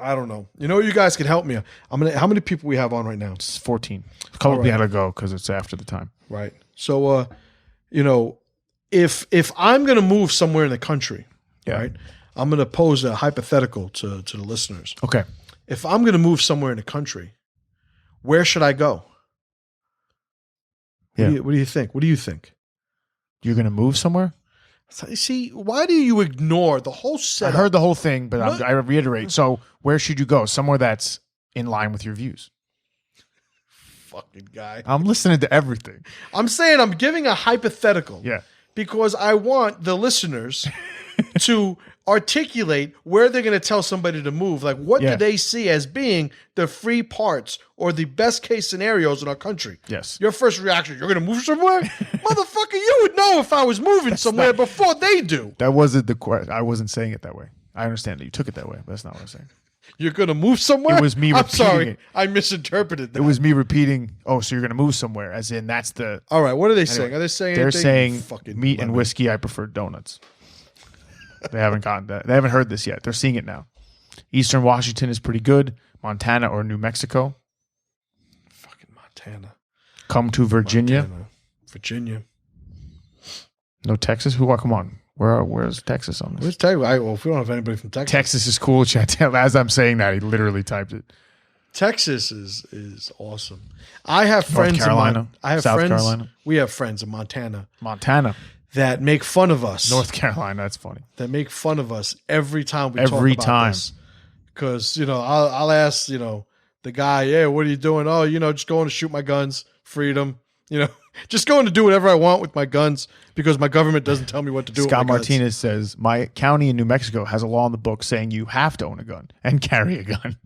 I don't know. You guys can help me. How many people we have on right now? It's 14. A couple we had to go because it's after the time. Right. So if I'm gonna move somewhere in the country, right? I'm going to pose a hypothetical to the listeners. Okay. If I'm going to move somewhere in the country, where should I go? Yeah. What do you think? What do you think? You're going to move somewhere? See, why do you ignore the whole setup? I heard the whole thing, but I reiterate. So where should you go? Somewhere that's in line with your views. Fucking guy. I'm listening to everything. I'm saying I'm giving a hypothetical. Yeah. Because I want the listeners to articulate where they're going to tell somebody to move. Like, what do they see as being the free parts or the best case scenarios in our country? Yes. Your first reaction, you're going to move somewhere? Motherfucker, you would know if I was moving somewhere before they do. That wasn't the question. I wasn't saying it that way. I understand that you took it that way, but that's not what I'm saying. You're going to move somewhere? It was me repeating I'm sorry. it. I misinterpreted that. It was me repeating, so you're going to move somewhere, as in that's the... All right, what are they saying? Are they saying They're saying meat lemon. And whiskey, I prefer donuts. They haven't gotten that. They haven't heard this yet. They're seeing it now. Eastern Washington is pretty good. Montana or New Mexico. Fucking Montana. Come to Virginia. Virginia. No Texas? Come on. Where's Texas on this? Where's Texas? Well, if we don't have anybody from Texas. Texas is cool, Chantel. As I'm saying that, he literally typed it. Texas is awesome. I have friends North Carolina. South Carolina. We have friends in Montana. Montana. That make fun of us. North Carolina, that's funny. That make fun of us every time we talk about this. Because, I'll ask, the guy, yeah, what are you doing? Oh, just going to shoot my guns, freedom, just going to do whatever I want with my guns because my government doesn't tell me what to do Scott with my Martinez guns. says, my county in New Mexico has a law in the book saying you have to own a gun and carry a gun.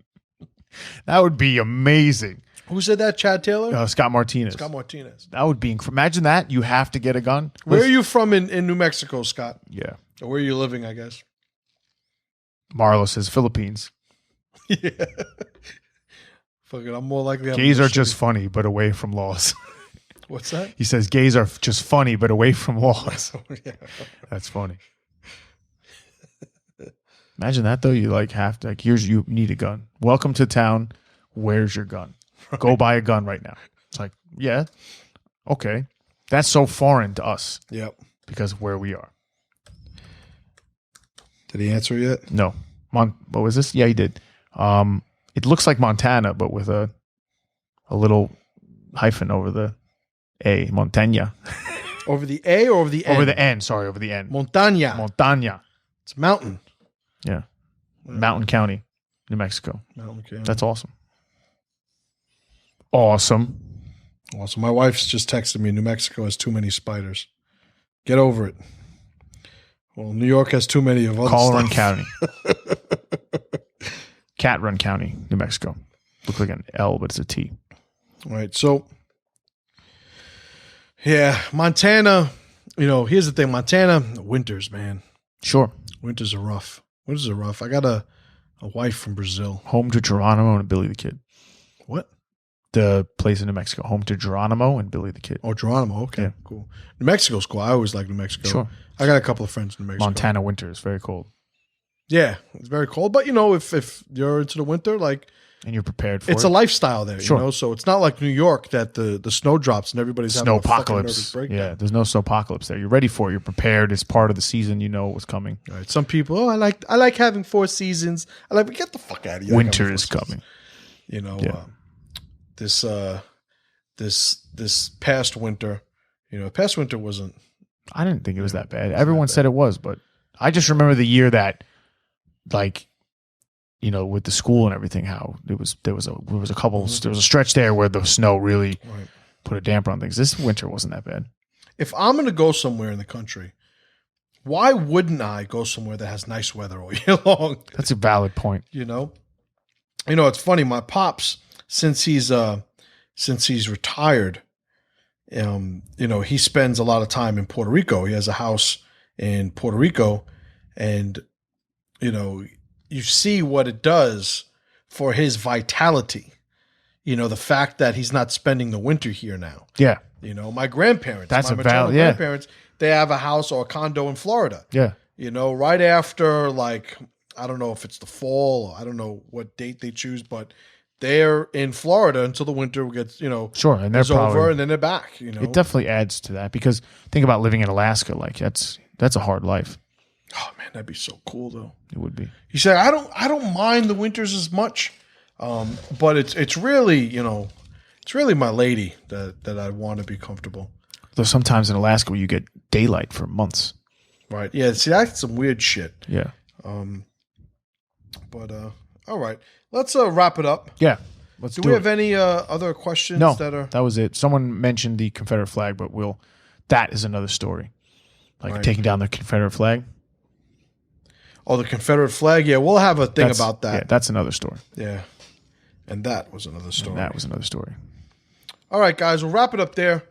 That would be amazing. Who said that, Chad Taylor? Scott Martinez. Scott Martinez. That would be, imagine that. You have to get a gun. Where are you from in New Mexico, Scott? Yeah. Or where are you living, I guess? Marlo says Philippines. Yeah. Fuck it, I'm more likely. Gays are just funny, but away from laws. What's that? He says gays are just funny, but away from laws. Yeah. That's funny. Imagine that though. You have to you need a gun. Welcome to town. Where's your gun? Right. Go buy a gun right now. It's like, yeah, okay. That's so foreign to us. Yep. Because of where we are. Did he answer yet? No. What was this? Yeah, he did. It looks like Montana, but with a little hyphen over the A. Montana. Over the A or over the N? Over the N. Sorry, over the N. Montaña. Montaña. It's mountain. Yeah. Mountain County, New Mexico. Mountain County. That's awesome. Awesome. Also, my wife's just texted me, New Mexico has too many spiders. Get over it. Well, New York has too many of other Call stuff. Run County. Cat Run County, New Mexico. Looks like an L, but it's a T. All right. So, yeah, Montana, here's the thing. Montana, winters, man. Sure. Winters are rough. Winters are rough. I got a wife from Brazil. Home to Geronimo and Billy the Kid. What? The place in New Mexico. Home to Geronimo and Billy the Kid. Oh, Geronimo. Okay, Yeah. cool. New Mexico's cool. I always like New Mexico. Sure. I got a couple of friends in New Mexico. Montana winter is very cold. Yeah, it's very cold. But, if you're into the winter, like, And you're prepared for it. it's a lifestyle there, Sure. So it's not like New York that the snow drops and everybody's having a fucking nervous Snowpocalypse. breakdown. Yeah, there's no snowpocalypse there. You're ready for it. You're prepared. It's part of the season. You know what's coming. All right. Some people, I like having 4 seasons. Get the fuck out of here. Winter is coming. Yeah. This past winter, past winter wasn't. I didn't think it was that bad. Everyone said it was, but I just remember the year that, like, with the school and everything, how there was a stretch there where the snow really Right. put a damper on things. This winter wasn't that bad. If I'm going to go somewhere in the country, why wouldn't I go somewhere that has nice weather all year long? That's a valid point. It's funny. My pops, since he's retired, he spends a lot of time in Puerto Rico. He has a house in Puerto Rico, and you see what it does for his vitality. The fact that he's not spending the winter here now. Yeah. My grandparents, That's my a maternal valid, yeah. grandparents, they have a house or a condo in Florida. Yeah. Right after, like, I don't know if it's the fall or I don't know what date they choose, but they're in Florida until the winter gets, Sure. And they're is over, probably, and then they're back. it definitely adds to that, because think about living in Alaska. Like, that's a hard life. Oh man, that'd be so cool though. It would be. He said, I don't mind the winters as much, but it's really, it's really my lady that I want to be comfortable. Though sometimes in Alaska where you get daylight for months. Right. Yeah. See, that's some weird shit. Yeah. But all right, let's wrap it up. Yeah. Let's Do do we it. have any other questions? No, that was it. Someone mentioned the Confederate flag, but that is another story. Like Right. taking down the Confederate flag. Oh, the Confederate flag. Yeah, we'll have a thing about that. Yeah, that's another story. Yeah. And that was another story. And that was another story. All right, guys, we'll wrap it up there.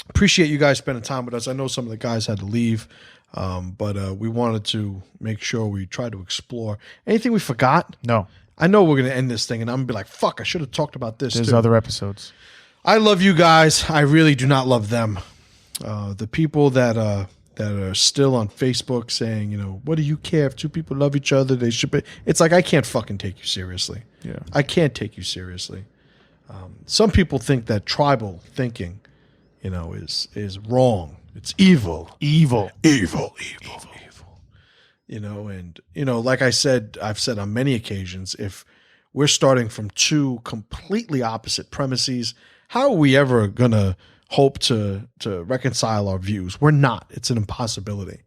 Appreciate you guys spending time with us. I know some of the guys had to leave, but we wanted to make sure we tried to explore anything we forgot. No, I know we're going to end this thing, and I'm going to be like, fuck, I should have talked about this there's too. other episodes. I love you guys. I really do not love them. The people that are still on Facebook saying, what do you care if 2 people love each other? They should be. It's like, I can't fucking take you seriously. Yeah. I can't take you seriously. Some people think that tribal thinking, is wrong. It's evil. Evil. And like I've said on many occasions, if we're starting from 2 completely opposite premises, how are we ever gonna hope to reconcile our views? We're not. It's an impossibility.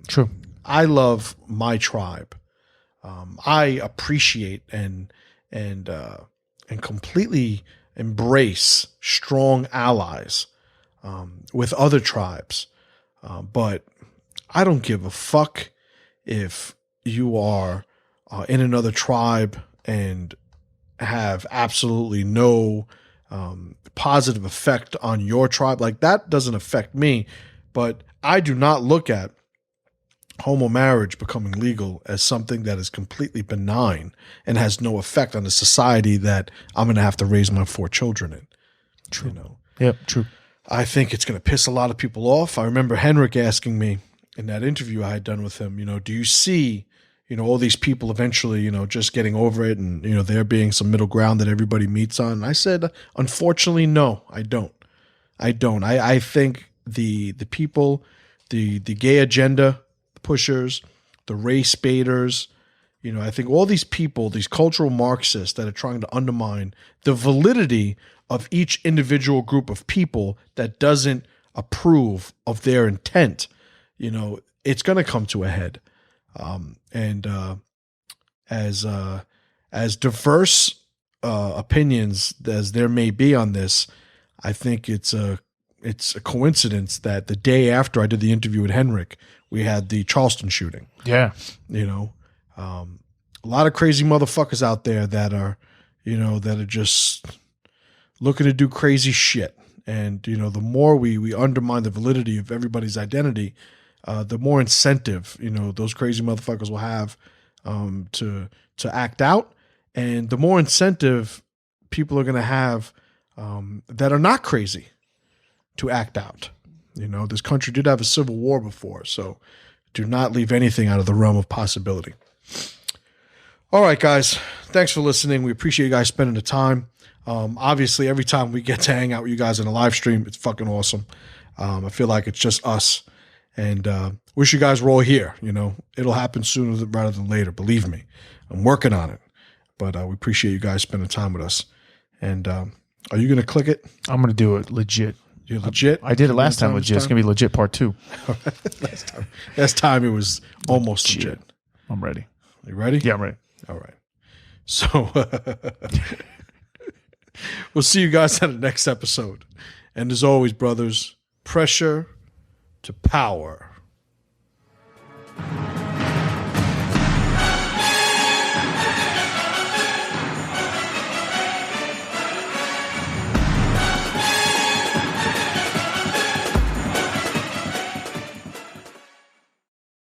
True. I love my tribe. I appreciate and completely embrace strong allies with other tribes. But I don't give a fuck if you are in another tribe and have absolutely no positive effect on your tribe. Like, that doesn't affect me, but I do not look at homo marriage becoming legal as something that is completely benign and has no effect on the society that I'm going to have to raise my 4 children in. True. Yep. True. I think it's going to piss a lot of people off. I remember Henrik asking me in that interview I had done with him, do you see, all these people eventually, just getting over it and, there being some middle ground that everybody meets on? And I said, unfortunately, no, I don't. I think the people, the gay agenda pushers, the race baiters, I think all these people, these cultural Marxists that are trying to undermine the validity of each individual group of people that doesn't approve of their intent, it's going to come to a head. And as diverse opinions as there may be on this, I think it's a coincidence that the day after I did the interview with Henrik, we had the Charleston shooting. Yeah. A lot of crazy motherfuckers out there that are just looking to do crazy shit. And, the more we undermine the validity of everybody's identity, the more incentive, those crazy motherfuckers will have to act out. And the more incentive people are going to have that are not crazy to act out. This country did have a civil war before, so do not leave anything out of the realm of possibility. All right, guys. Thanks for listening. We appreciate you guys spending the time. Obviously, every time we get to hang out with you guys in a live stream, it's fucking awesome. I feel like it's just us. And wish you guys were all here. It'll happen sooner rather than later. Believe me. I'm working on it. But we appreciate you guys spending time with us. And are you going to click it? I'm going to do it legit. You're legit? I did it last time legit. It's going to be legit part 2. Last time it was almost legit. I'm ready. You ready? Yeah, I'm ready. All right. So we'll see you guys on the next episode. And as always, brothers, pressure to power.